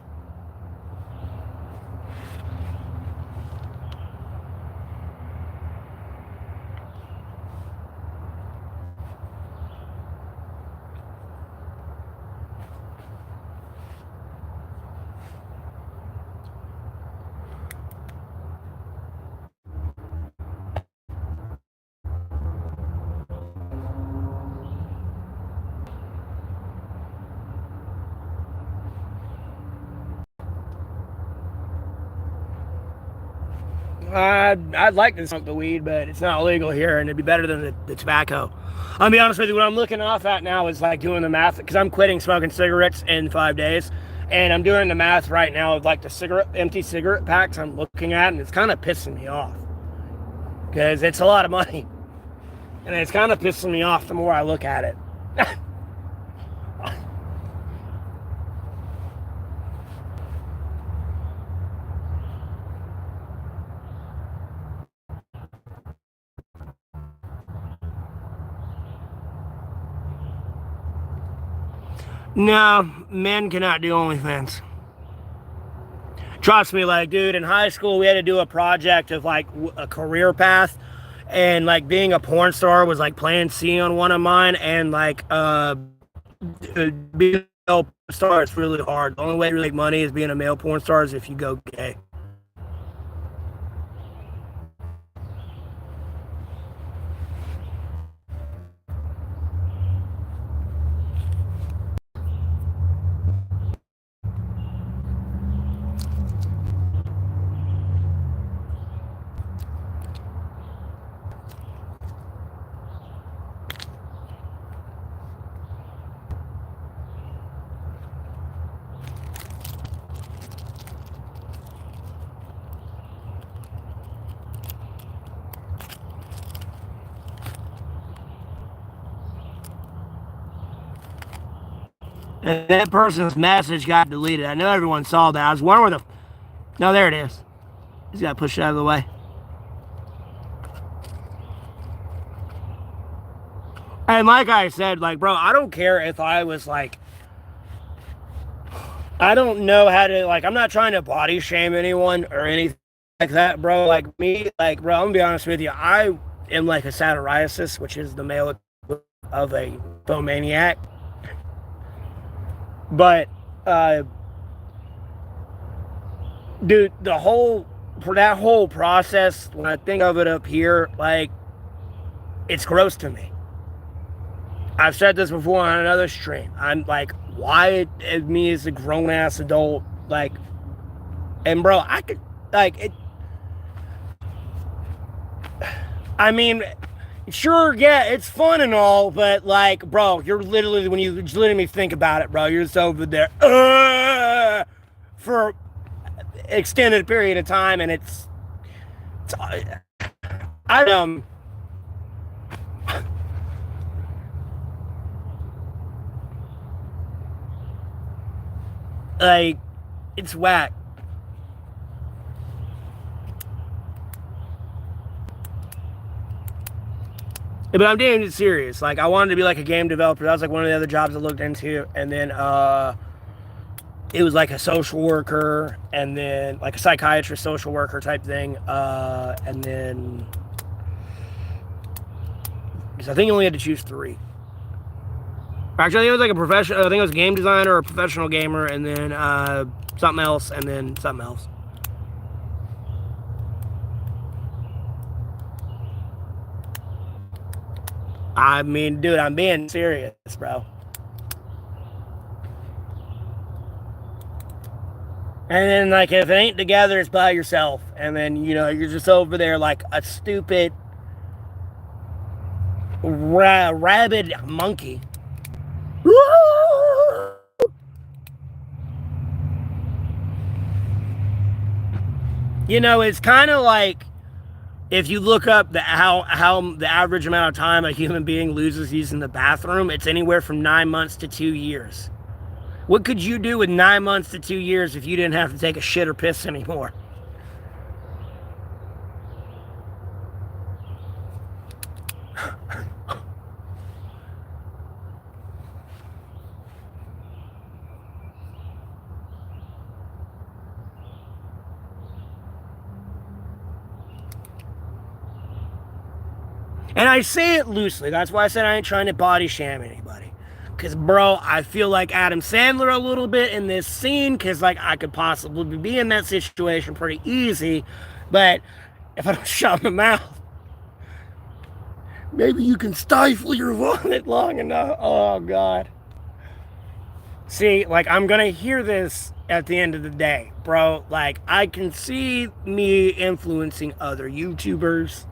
I'd like to smoke the weed, but it's not legal here, and it'd be better than the tobacco. I'll be honest with you, what I'm looking off at now is like doing the math, because I'm quitting smoking cigarettes in 5 days, and I'm doing the math right now of like the empty cigarette packs I'm looking at, and it's kind of pissing me off, because it's a lot of money, and it's kind of pissing me off the more I look at it. No, men cannot do OnlyFans. Trust me, like, dude, in high school, we had to do a project of, like, a career path. And, like, being a porn star was, like, plan C on one of mine. And, like, being a male porn star is really hard. The only way to make money is being a male porn star is if you go gay. And that person's message got deleted. I know everyone saw that. I was wondering where the... No, there it is. He's got to push it out of the way. And like I said, like, bro, I don't care if I was like, I don't know how to, like, I'm not trying to body shame anyone or anything like that, bro. Like, me, like, bro, I'm gonna be honest with you. I am like a satyriasis, which is the male of a bomaniac. But, uh, dude, for that whole process, when I think of it up here, like, it's gross to me. I've said this before on another stream. I'm like, why me as a grown ass adult, like, and bro, I could, like, it, I mean, sure, yeah, it's fun and all, but like, bro, you're literally, when you literally think about it, bro, you're just over there, for extended period of time, and it's I like, it's whack. But I'm damn serious. Like, I wanted to be like a game developer. That was like one of the other jobs I looked into, and then it was like a social worker, and then like a psychiatrist, social worker type thing, and then because I think you only had to choose 3. Actually, I think it was like a professional. I think it was a game designer or a professional gamer, and then something else, and then something else. I mean, dude, I'm being serious, bro. And then, like, if it ain't together, it's by yourself. And then, you know, you're just over there like a stupid, rabid monkey. You know, it's kind of like if you look up how the average amount of time a human being loses using the bathroom, it's anywhere from 9 months to 2 years. What could you do with 9 months to 2 years if you didn't have to take a shit or piss anymore? And I say it loosely. That's why I said I ain't trying to body shame anybody. Because, bro, I feel like Adam Sandler a little bit in this scene. Because, like, I could possibly be in that situation pretty easy. But if I don't shut my mouth, maybe you can stifle your vomit long enough. Oh, God. See, like, I'm going to hear this at the end of the day, bro. Like, I can see me influencing other YouTubers.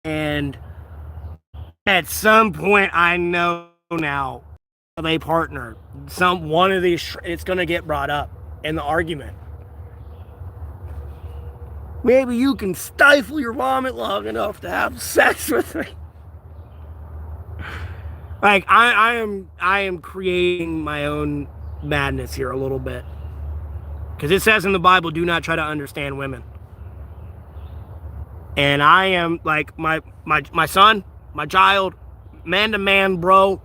And at some point, I know now of a partner, one of these, it's going to get brought up in the argument. Maybe you can stifle your vomit long enough to have sex with me. Like, I am creating my own madness here a little bit. Because it says in the Bible, do not try to understand women. And I am like my son, my child, man to man, bro.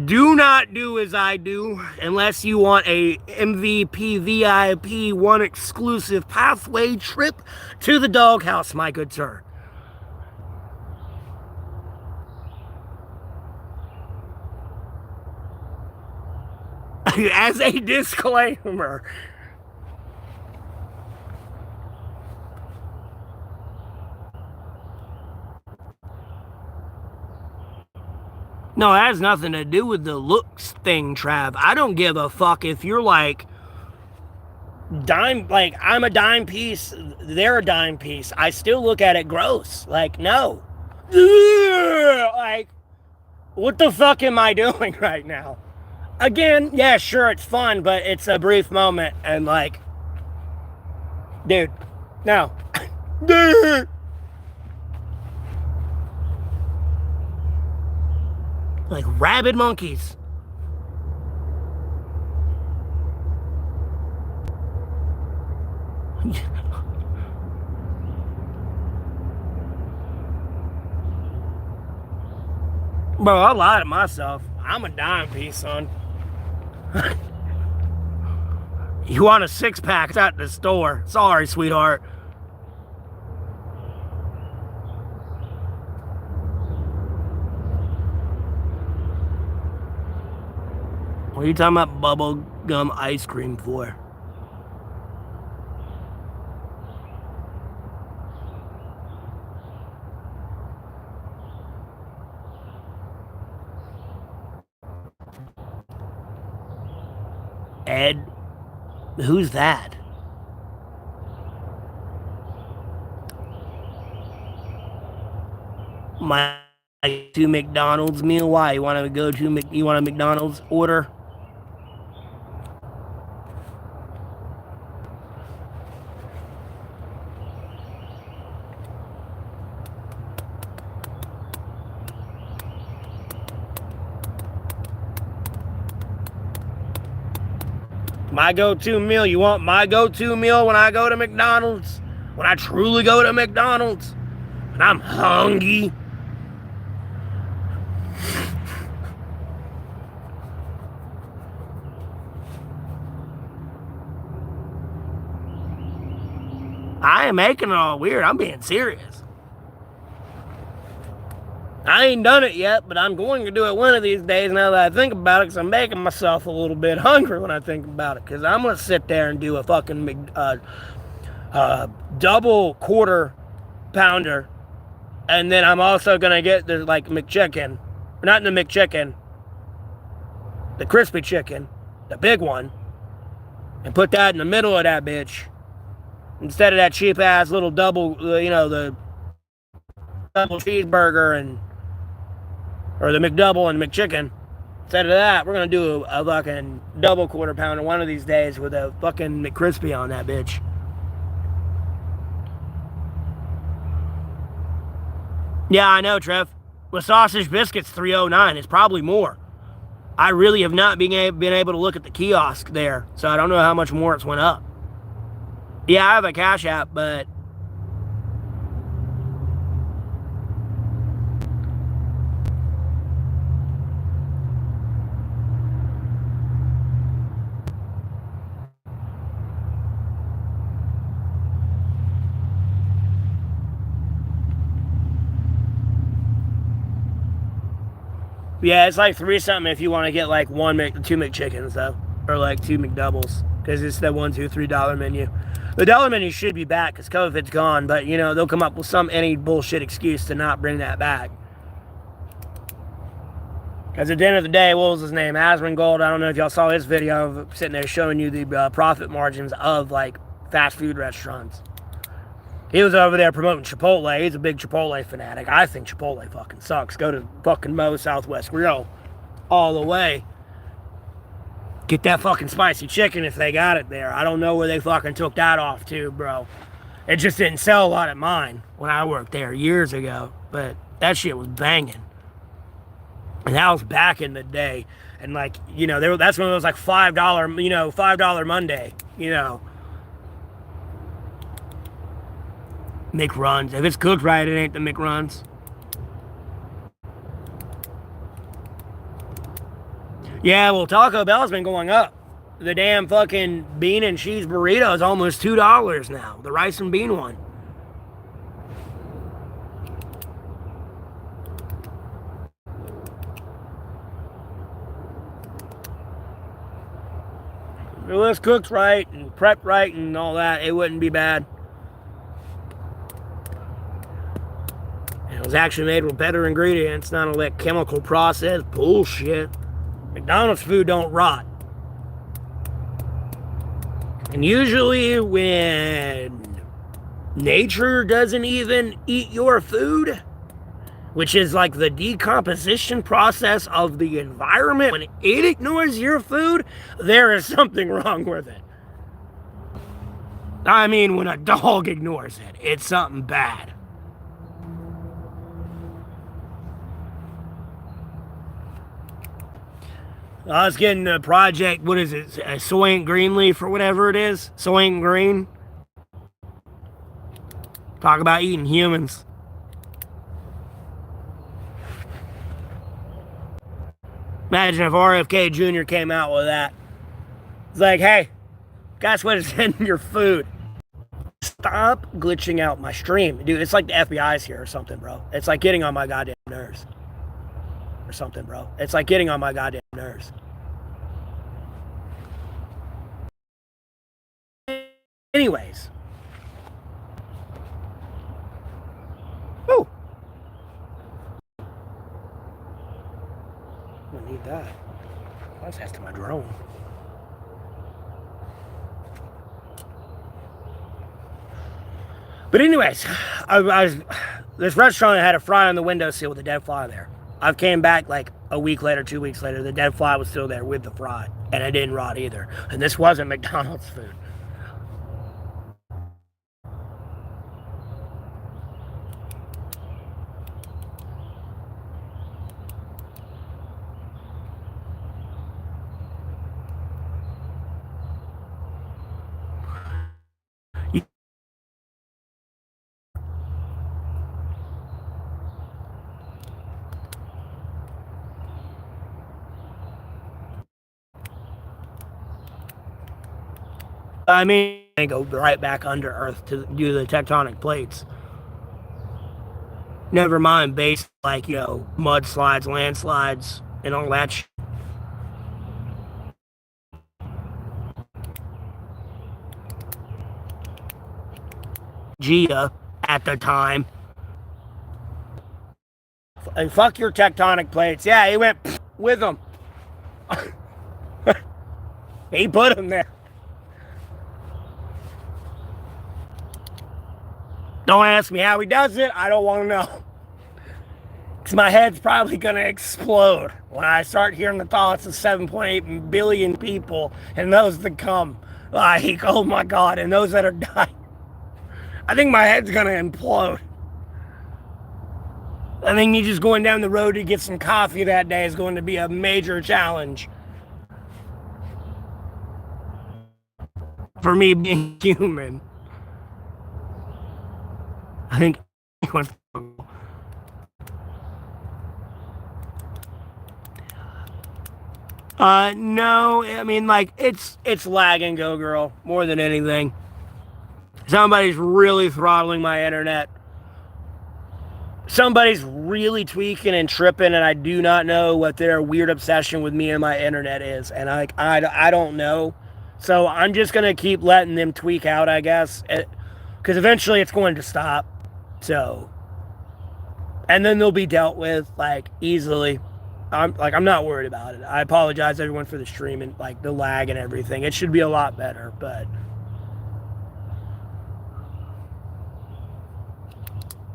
Do not do as I do unless you want a MVP VIP one exclusive pathway trip to the doghouse, my good sir. As a disclaimer. No, it has nothing to do with the looks thing, Trav. I don't give a fuck if you're like like I'm a dime piece, they're a dime piece. I still look at it gross. Like, no. Like, what the fuck am I doing right now? Again, yeah, sure, it's fun, but it's a brief moment, and like, dude, no. Dude. Like rabid monkeys. Bro, I lied to myself. I'm a dime piece, son. You want a six-pack? It's at the store. Sorry, sweetheart. What are you talking about bubble gum ice cream for? Ed? Who's that? My two McDonald's meal? Why? You want to go to you want a McDonald's order? My go-to meal. You want my go-to meal when I go to McDonald's? When I truly go to McDonald's? And I'm hungry. I ain't making it all weird. I'm being serious. I ain't done it yet, but I'm going to do it one of these days now that I think about it, because I'm making myself a little bit hungry when I think about it, because I'm going to sit there and do a fucking double quarter pounder, and then I'm also going to get the, like, McChicken, not the McChicken, the crispy chicken, the big one, and put that in the middle of that bitch, instead of that cheap-ass little double, the double cheeseburger or the McDouble and McChicken. Instead of that, we're going to do a fucking double quarter pounder one of these days with a fucking McCrispy on that bitch. Yeah, I know, Trev. With sausage biscuits, $3.09. It's probably more. I really have not been able to look at the kiosk there, so I don't know how much more it's went up. Yeah, I have a Cash App, but yeah, it's like $3 something if you want to get like two McChickens though, or like two McDoubles, because it's the $1, $2, $3 menu. The dollar menu should be back because COVID's gone, but they'll come up with any bullshit excuse to not bring that back. Because at the end of the day, what was his name? Gold. I don't know if y'all saw his video of sitting there showing you the profit margins of like fast food restaurants. He was over there promoting Chipotle. He's a big Chipotle fanatic. I think Chipotle fucking sucks. Go to fucking Moe's Southwest Grill all the way. Get that fucking spicy chicken if they got it there. I don't know where they fucking took that off to, bro. It just didn't sell a lot at mine when I worked there years ago. But that shit was banging. And that was back in the day. And like, that's when it was like $5, $5 Monday, McRuns. If it's cooked right, it ain't the McRuns. Yeah, well, Taco Bell's been going up. The damn fucking bean and cheese burrito is almost $2 now. The rice and bean one. If it was cooked right and prepped right and all that, it wouldn't be bad. It was actually made with better ingredients, not all that chemical processed bullshit. McDonald's food don't rot. And usually when nature doesn't even eat your food, which is like the decomposition process of the environment, when it ignores your food, there is something wrong with it. I mean, when a dog ignores it, it's something bad. I was getting a project, what is it, Soy Ain't Greenleaf or whatever it is? Soy Ain't Green. Talk about eating humans. imagine if RFK Jr. came out with that. It's like, hey, guys, way to send your food. Stop glitching out my stream. Dude, it's like the FBI's here or something, bro. It's like getting on my goddamn nerves. Or something, bro. It's like getting on my goddamn nerves. Anyways. Woo. I need that. Let's ask to my drone. But anyways, this restaurant had a fry on the windowsill with a dead fly there. I came back like a week later, 2 weeks later, the dead fly was still there with the fry, and it didn't rot either. And this wasn't McDonald's food. I mean, they go right back under Earth to do the tectonic plates. Never mind base like, mudslides, landslides, and all that shit. Gia at the time. And fuck your tectonic plates. Yeah, he went with them. He put them there. Don't ask me how he does it. I don't want to know. Because my head's probably going to explode when I start hearing the thoughts of 7.8 billion people and those that come. Like, oh my God, and those that are dying. I think my head's going to implode. I think me just going down the road to get some coffee that day is going to be a major challenge. For me being human. I think no, I mean, like, it's lag and go, girl, more than anything. Somebody's really throttling my internet. Somebody's really tweaking and tripping, and I do not know what their weird obsession with me and my internet is. And I don't know. So I'm just going to keep letting them tweak out, I guess. Because eventually it's going to stop. So, and then they'll be dealt with, like, easily. I'm not worried about it. I apologize, everyone, for the stream and, like, the lag and everything. It should be a lot better, but...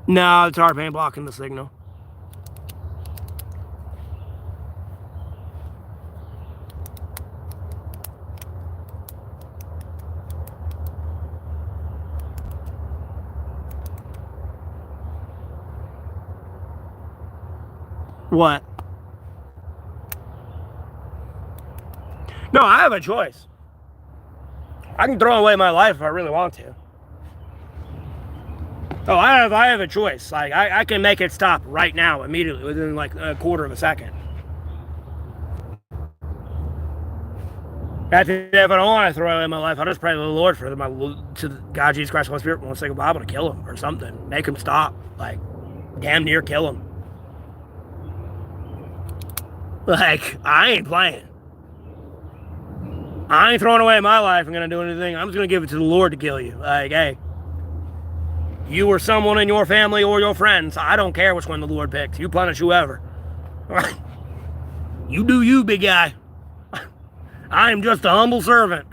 No, the tarp ain't blocking the signal. What? No, I have a choice. I can throw away my life if I really want to. Oh, I have a choice. Like, I can make it stop right now, immediately, within like a quarter of a second. If I don't want to throw away my life, I'll just pray to the Lord for to God, Jesus Christ, Holy Spirit, want to say goodbye, to kill him or something. Make him stop. Like, damn near kill him. Like, I ain't playing. I ain't throwing away my life and gonna do anything. I'm just gonna give it to the Lord to kill you. Like, hey, you or someone in your family or your friends, I don't care which one the Lord picks. You punish whoever. You do you, big guy. I am just a humble servant.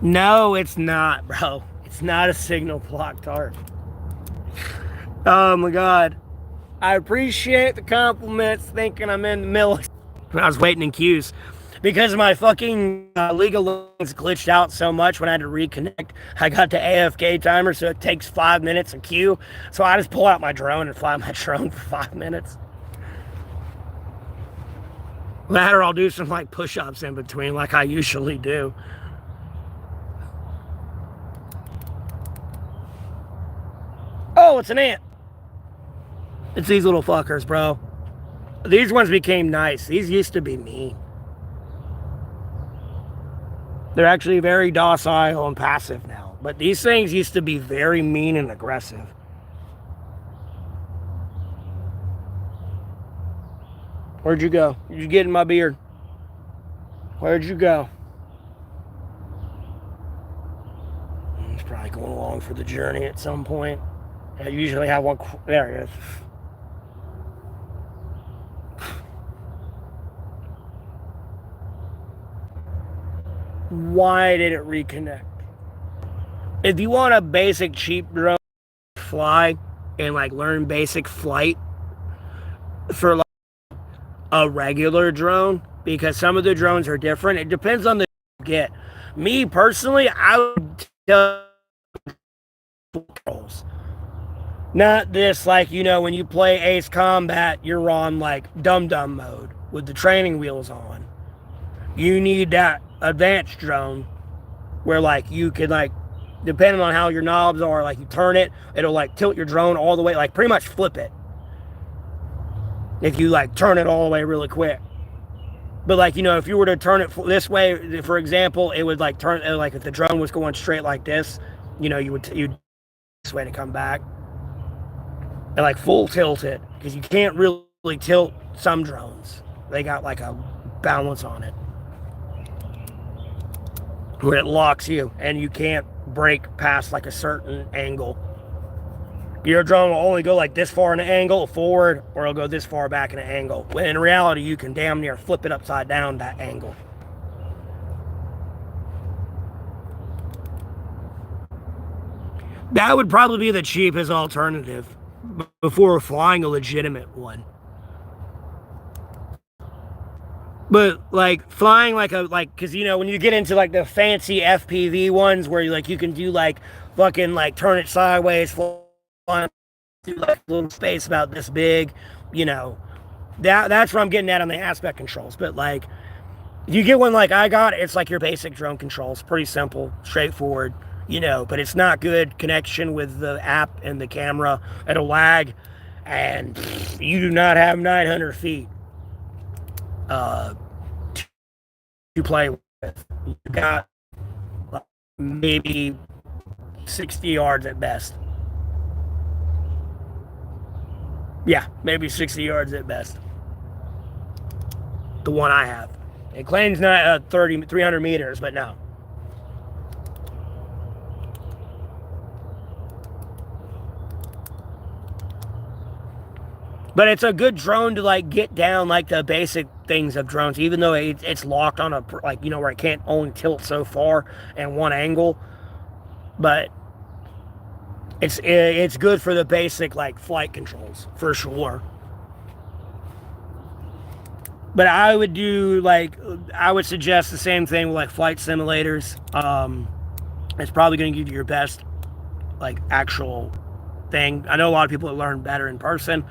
No, it's not, bro. It's not a signal block tarp. Oh my God. I appreciate the compliments, thinking I'm in the middle. I was waiting in queues because my fucking League of Legends glitched out so much when I had to reconnect. I got the AFK timer, so it takes 5 minutes a queue. So I just pull out my drone and fly my drone for 5 minutes. That or I'll do some like push-ups in between like I usually do. Oh, it's an ant. It's these little fuckers, bro. These ones became nice. These used to be mean. They're actually very docile and passive now. But these things used to be very mean and aggressive. Where'd you go? Did you get in my beard? Where'd you go? He's probably going along for the journey at some point. I usually have one. There he is. Why did it reconnect? If you want a basic cheap drone to fly and like learn basic flight for like a regular drone, because some of the drones are different. It depends on the get. Me personally, I would tell controls. Not this like, you know, when you play Ace Combat, you're on like dum-dum mode with the training wheels on. You need that advanced drone where like you can like, depending on how your knobs are, like you turn it, it'll like tilt your drone all the way, like pretty much flip it. If you like turn it all the way really quick. But like, you know, if you were to turn it this way, for example, it would like turn, like if the drone was going straight like this, you know, you'd this way to come back. And like full tilt it, because you can't really tilt some drones. They got like a balance on it where it locks you and you can't break past like a certain angle. Your drone will only go like this far in an angle forward, or it'll go this far back in an angle. When in reality, you can damn near flip it upside down that angle. That would probably be the cheapest alternative before flying a legitimate one. But like flying like because you know when you get into like the fancy FPV ones where you can do like fucking like turn it sideways, fly through like a little space about this big, you know, that's what I'm getting at on the aspect controls. But like if you get one like I got, it's like your basic drone controls, pretty simple, straightforward, you know, but it's not good connection with the app and the camera. It'll lag, and you do not have 900 feet to play with. You got maybe 60 yards at best. Yeah, maybe 60 yards at best. The one I have. It claims not 300 meters, but no. But it's a good drone to like get down like the basic things of drones, even though it's locked on a like, you know, where it can't only tilt so far and one angle. But it's good for the basic like flight controls for sure. But I would do like, I would suggest the same thing with like flight simulators. It's probably going to give you your best like actual thing. I know a lot of people that learn better in person.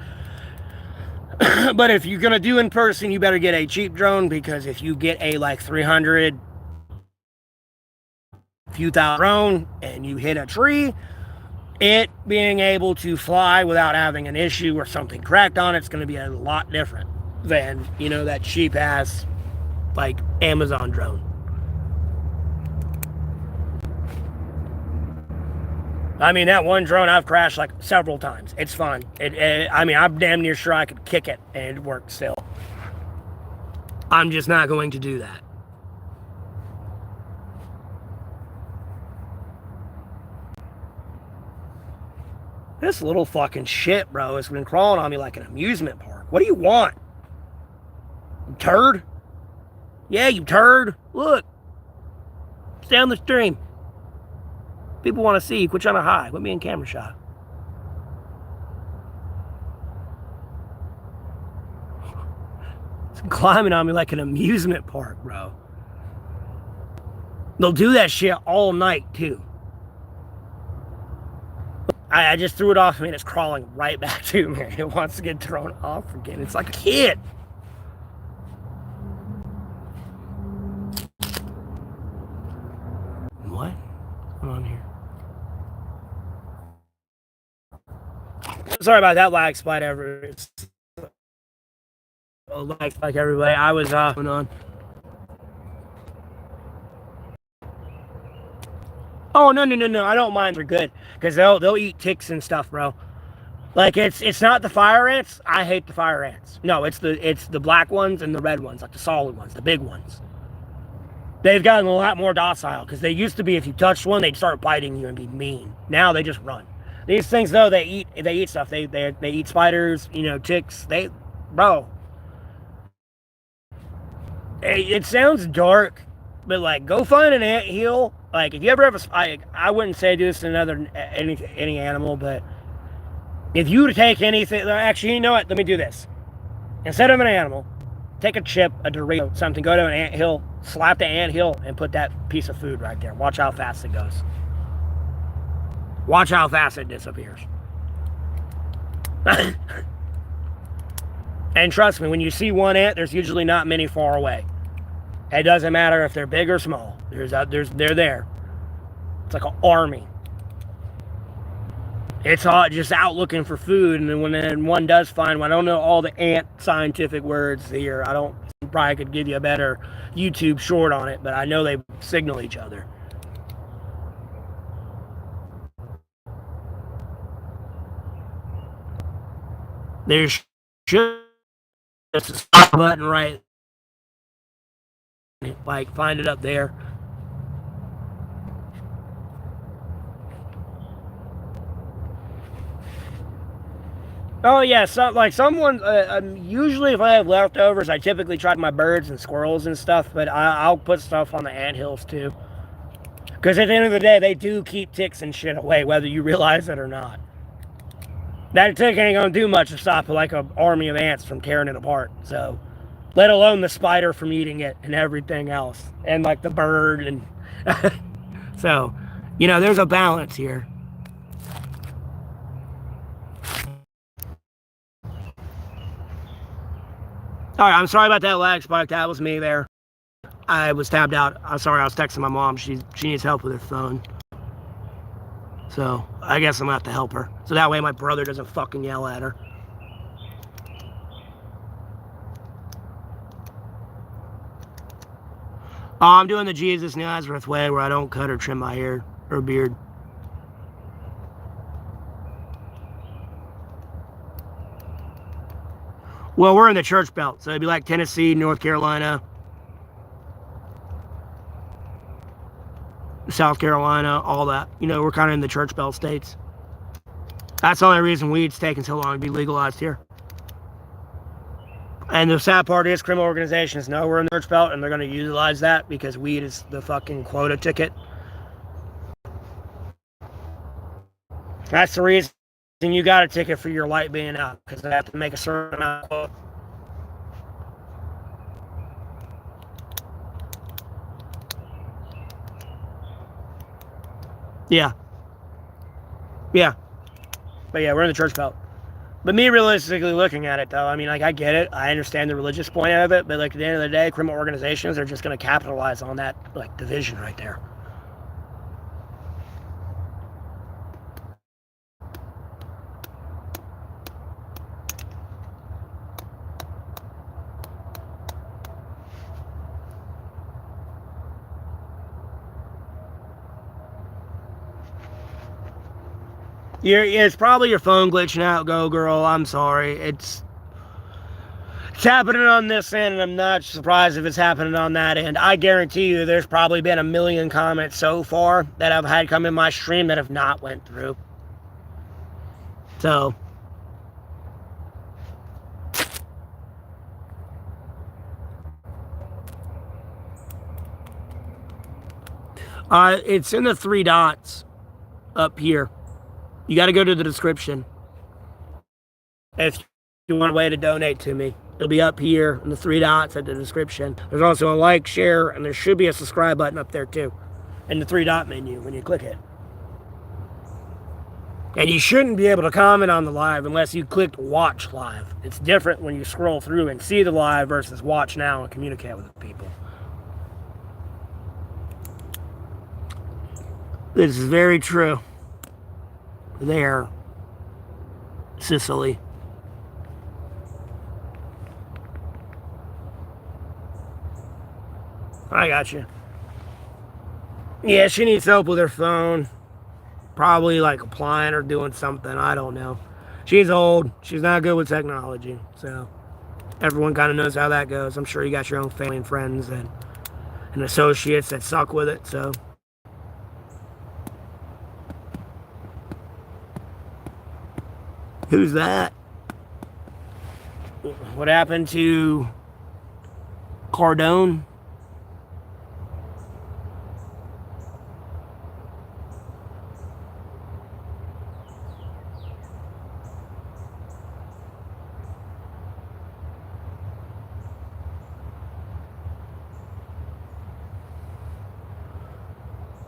But if you're going to do in person, you better get a cheap drone, because if you get a like 300 few thousand drone and you hit a tree, it being able to fly without having an issue or something cracked on it's going to be a lot different than, you know, that cheap ass like Amazon drone. I mean, that one drone I've crashed like several times. It's fun. I mean, I'm damn near sure I could kick it and it worked still. I'm just not going to do that. This little fucking shit, bro, has been crawling on me like an amusement park. What do you want? You turd? Yeah, you turd. Look. It's down the stream. People want to see you. Quit trying to hide. Put me in camera shot. It's climbing on me like an amusement park, bro. They'll do that shit all night, too. I just threw it off me and it's crawling right back to me. It wants to get thrown off again. It's like a kid. What? What's going on here? sorry about that lag spike. It's a lag spike, everybody. I was going on. Oh no! I don't mind. They're good because they'll eat ticks and stuff, bro. Like it's not the fire ants. I hate the fire ants. No, it's the black ones and the red ones, like the solid ones, the big ones. They've gotten a lot more docile because they used to be if you touched one, they'd start biting you and be mean. Now they just run. These things though, they eat stuff. They eat spiders, ticks. Bro. It sounds dark, but like go find an ant hill. Like if you ever have I wouldn't say do this to any animal, but if you take anything, actually, you know what? Let me do this. Instead of an animal, take a chip, a Dorito, something, go to an anthill, slap the anthill, and put that piece of food right there. Watch how fast it goes. Watch how fast it disappears. And trust me, when you see one ant, there's usually not many far away. It doesn't matter if they're big or small. They're there. It's like an army. It's all just out looking for food, and then when one does find one, I don't know all the ant scientific words here. Probably could give you a better YouTube short on it, but I know they signal each other. There should just a stop button right, like find it up there. Oh yeah, someone. Usually, if I have leftovers, I typically try my birds and squirrels and stuff. But I'll put stuff on the anthills too, because at the end of the day, they do keep ticks and shit away, whether you realize it or not. That tick ain't gonna do much to stop like an army of ants from tearing it apart. So, let alone the spider from eating it and everything else, and like the bird and. So, there's a balance here. All right, I'm sorry about that lag spike. That was me there. I was tabbed out. I'm sorry, I was texting my mom. She needs help with her phone. So, I guess I'm going to have to help her. So that way my brother doesn't fucking yell at her. Oh, I'm doing the Jesus Nazareth way where I don't cut or trim my hair or beard. Well, we're in the church belt, so it'd be like Tennessee, North Carolina, South Carolina, all that. We're kind of in the church belt states. That's the only reason weed's taking so long to be legalized here. And the sad part is criminal organizations know we're in the church belt, and they're going to utilize that because weed is the fucking quota ticket. That's the reason you got a ticket for your light being out, because they have to make a certain amount of quota. Yeah. But yeah, we're in the church belt. But me realistically looking at it, though, I get it. I understand the religious point of it, but at the end of the day, criminal organizations are just going to capitalize on that division right there. It's probably your phone glitching out, Go Girl. I'm sorry. It's happening on this end, and I'm not surprised if it's happening on that end. I guarantee you there's probably been 1 million comments so far that I've had come in my stream that have not went through. So. It's in the 3 dots up here. You got to go to the description if you want a way to donate to me. It'll be up here in the 3 dots at the description. There's also a like, share, and there should be a subscribe button up there too in the 3 dot menu when you click it. And you shouldn't be able to comment on the live unless you clicked watch live. It's different when you scroll through and see the live versus watch now and communicate with people. This is very true. They're Sicily. I got you. Yeah, she needs help with her phone. Probably like applying or doing something. I don't know. She's old. She's not good with technology. So everyone kind of knows how that goes. I'm sure you got your own family and friends and associates that suck with it. So who's that? What happened to Cardone?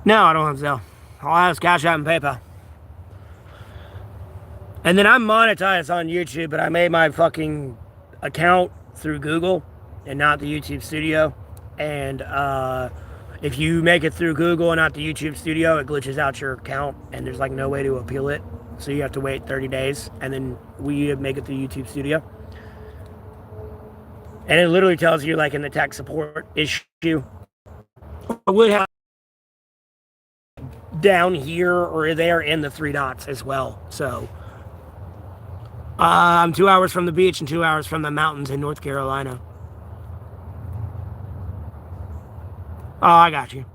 No, I don't have Zelle. All I have is Cash App and PayPal. And then I'm monetized on YouTube, but I made my fucking account through Google and not the YouTube Studio. And if you make it through Google and not the YouTube Studio, it glitches out your account, and there's like no way to appeal it. So you have to wait 30 days, and then we make it through YouTube Studio. And it literally tells you, like, in the tech support issue, I would have down here or there in the 3 dots as well. So I'm 2 hours from the beach and 2 hours from the mountains in North Carolina. Oh, I got you.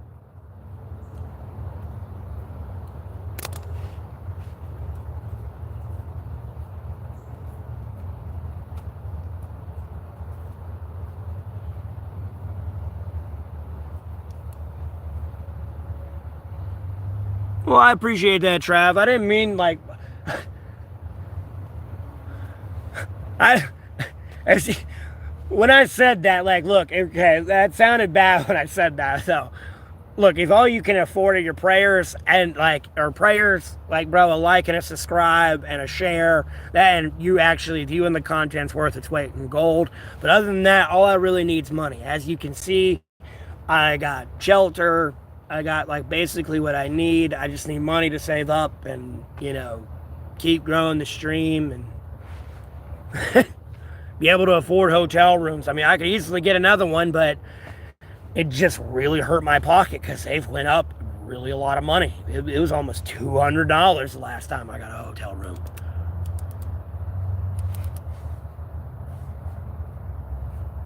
Well, I appreciate that, Trav. I didn't mean like when I said that, like, look, okay, that sounded bad when I said that. So, look, if all you can afford are your prayers and prayers, like, bro, a like and a subscribe and a share, and you actually viewing the content's worth its weight in gold. But other than that, all I really need is money. As you can see, I got shelter. I got like basically what I need. I just need money to save up and, keep growing the stream and be able to afford hotel rooms. I mean, I could easily get another one, but it just really hurt my pocket because they've went up really a lot of money. It was almost $200 the last time I got a hotel room.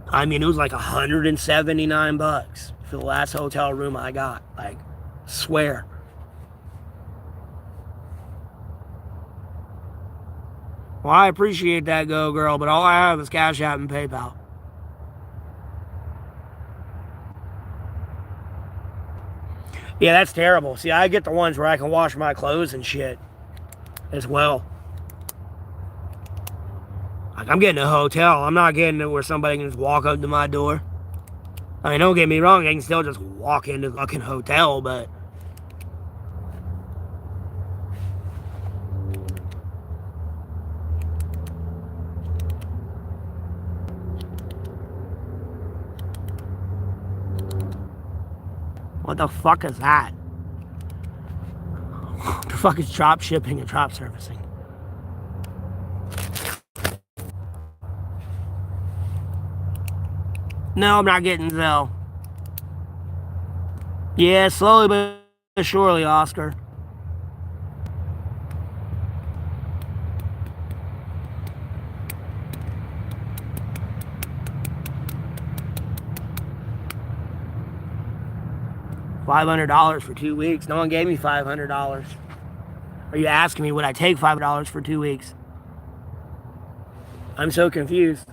I mean, it was like $179 for the last hotel room I got. Like, swear. Well, I appreciate that, Go Girl, but all I have is Cash App and PayPal. Yeah, that's terrible. See, I get the ones where I can wash my clothes and shit as well. Like, I'm getting a hotel. I'm not getting it where somebody can just walk up to my door. I mean, don't get me wrong, I can still just walk into the fucking hotel, but what the fuck is that? What the fuck is drop shipping and drop servicing? No, I'm not getting Zelle. Yeah, slowly but surely, Oscar. $500 for 2 weeks. No one gave me $500. Are you asking me would I take $500 for 2 weeks? I'm so confused.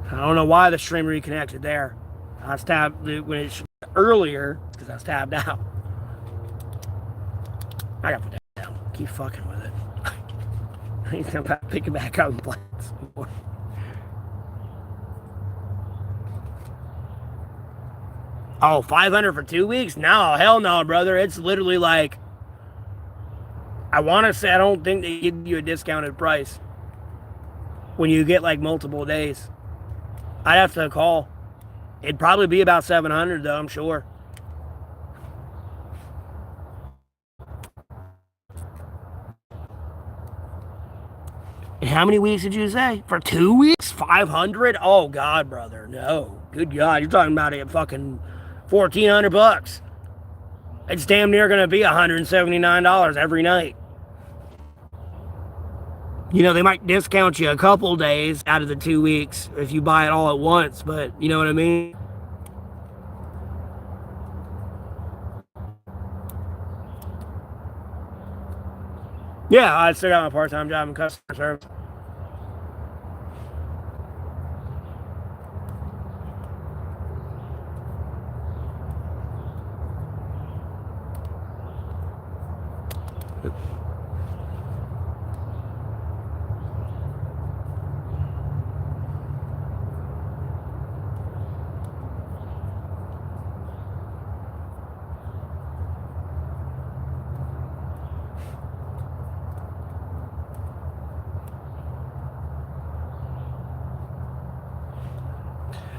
I don't know why the stream reconnected there. I was tabbed when it earlier because I was tabbed out. I gotta put that down. Keep fucking with it. He's gonna pick it back up and play some more. Oh, $500 for 2 weeks? No, hell no, brother. It's literally like, I want to say, I don't think they give you a discounted price when you get like multiple days. I'd have to call. It'd probably be about $700 though, I'm sure. And how many weeks did you say? For 2 weeks? 500? Oh, God, brother. No. Good God. You're talking about a fucking $1,400. It's damn near going to be $179 every night. You know, they might discount you a couple days out of the 2 weeks if you buy it all at once, but you know what I mean? Yeah, I still got my part-time job in customer service.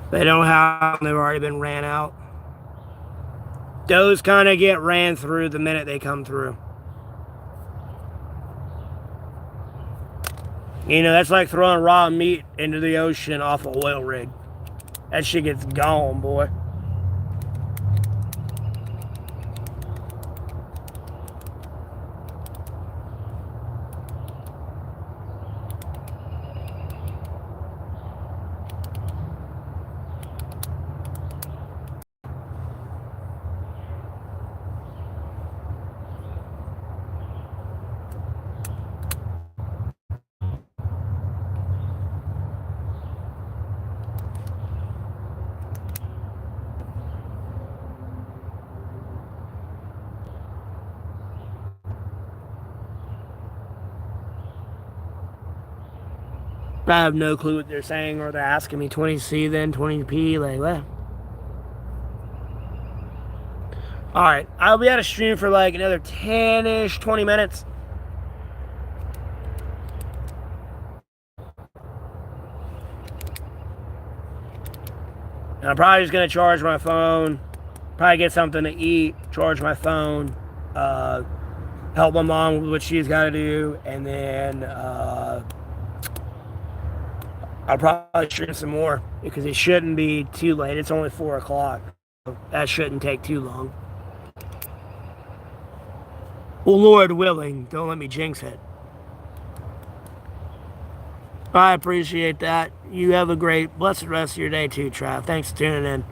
They don't have them. They've already been ran out. Those kind of get ran through the minute they come through. You know, that's like throwing raw meat into the ocean off an oil rig. That shit gets gone, boy. I have no clue what they're saying, or they're asking me 20C, then 20p, like, what? Alright, I'll be out of stream for like another 10-ish, 20 minutes. And I'm probably just going to charge my phone, probably get something to eat, charge my phone, help my mom with what she's got to do, and then I'll probably stream some more because it shouldn't be too late. It's only 4 o'clock. That shouldn't take too long. Well, Lord willing, don't let me jinx it. I appreciate that. You have a great, blessed rest of your day too, Trav. Thanks for tuning in.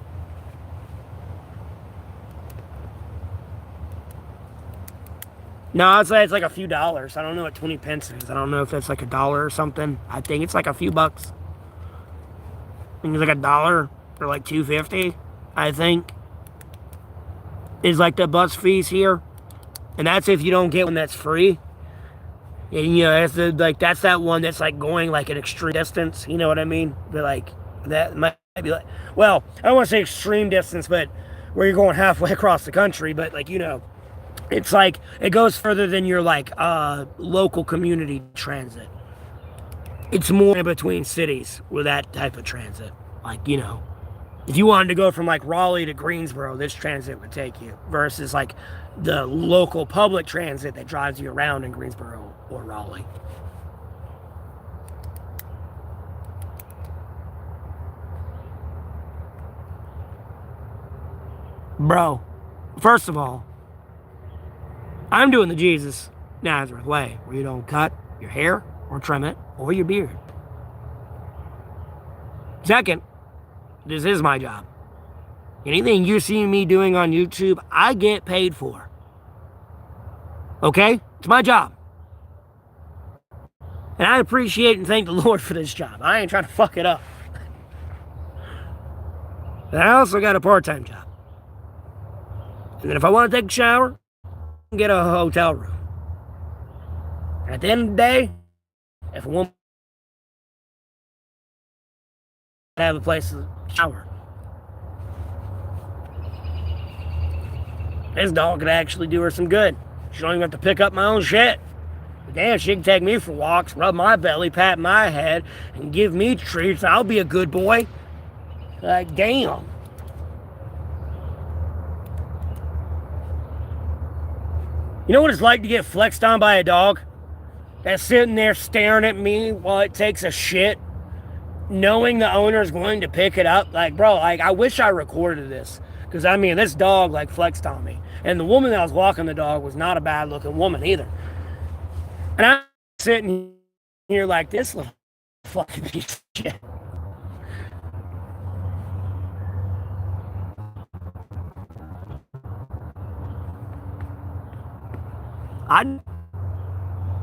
No, I'd say it's like a few dollars. I don't know what 20 pence is. I don't know if that's like $1 or something. I think it's like a few bucks. I think it's like $1 or like $2.50. I think is like the bus fees here, and that's if you don't get one that's free. And, you know, that's that one that's like going like an extreme distance. You know what I mean? But like that might be like, well, I don't want to say extreme distance, but where you're going halfway across the country. But like, you know, it's like it goes further than your like local community transit. It's more in between cities with that type of transit. Like, you know, if you wanted to go from like Raleigh to Greensboro, this transit would take you versus like the local public transit that drives you around in Greensboro or Raleigh. Bro, first of all, I'm doing the Jesus Nazareth way where you don't cut your hair or trim it or your beard. Second, this is my job. Anything you see me doing on YouTube, I get paid for. Okay? It's my job. And I appreciate and thank the Lord for this job. I ain't trying to fuck it up. And I also got a part-time job. And then if I want to take a shower, get a hotel room. And at the end of the day, if a woman have a place to shower, this dog could actually do her some good. She don't even have to pick up my own shit. But damn, she can take me for walks, rub my belly, pat my head, and give me treats. I'll be a good boy. Like, damn. You know what it's like to get flexed on by a dog? that's sitting there staring at me while it takes a shit, knowing the owner is going to pick it up. Like, bro, like, I wish I recorded this. Because, I mean, this dog, like, flexed on me. And the woman that was walking the dog was not a bad looking woman either. And I'm sitting here like, this little fucking piece of shit.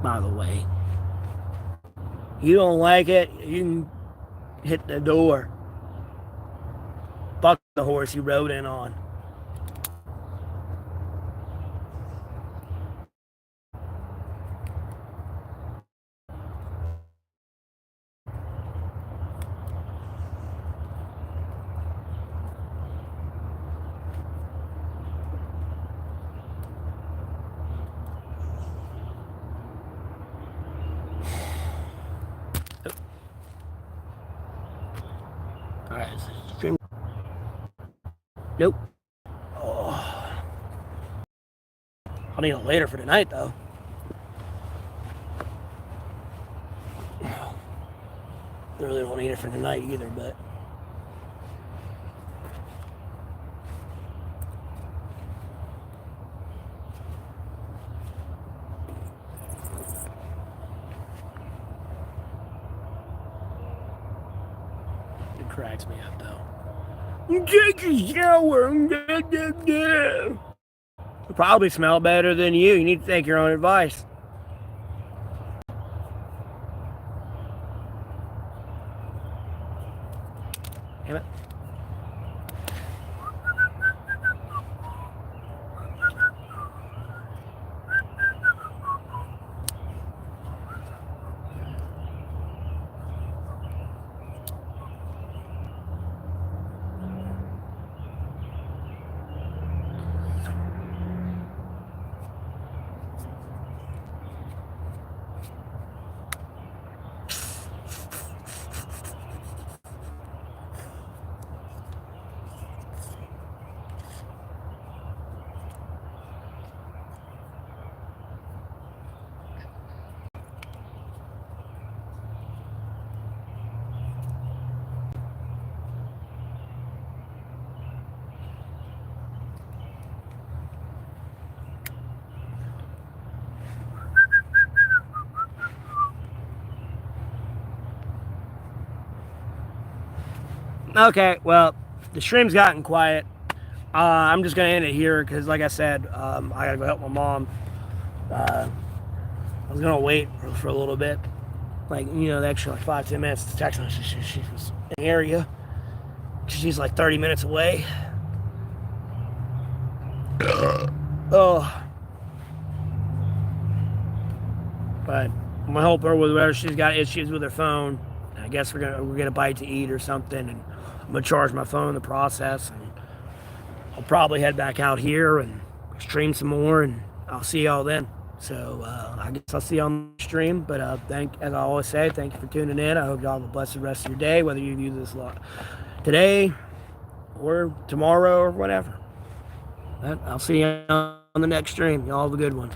By the way, you don't like it, you can hit the door. Fuck the horse you rode in on. Alright, stream. Nope. Oh. I'll need it later for tonight, though. I really don't need it for tonight either, but. It cracks me up, though. Take a shower. It'll probably smell better than you. You need to take your own advice. Damn it. Okay, well, the stream's gotten quiet. I'm just gonna end it here because, like I said, I gotta go help my mom. I was gonna wait for a little bit, like, you know, the extra like 5-10 minutes to text her. She was in the area. She's like 30 minutes away. Oh, but I'm gonna help her with whatever she's got issues with her phone. I guess we're gonna get a bite to eat or something, and I'm gonna charge my phone in the process, and I'll probably head back out here and stream some more, and I'll see y'all then. So I guess I'll see you on the stream. But as I always say, thank you for tuning in. I hope y'all have a blessed rest of your day, whether you view this today or tomorrow or whatever. I'll see you on the next stream. Y'all have a good one.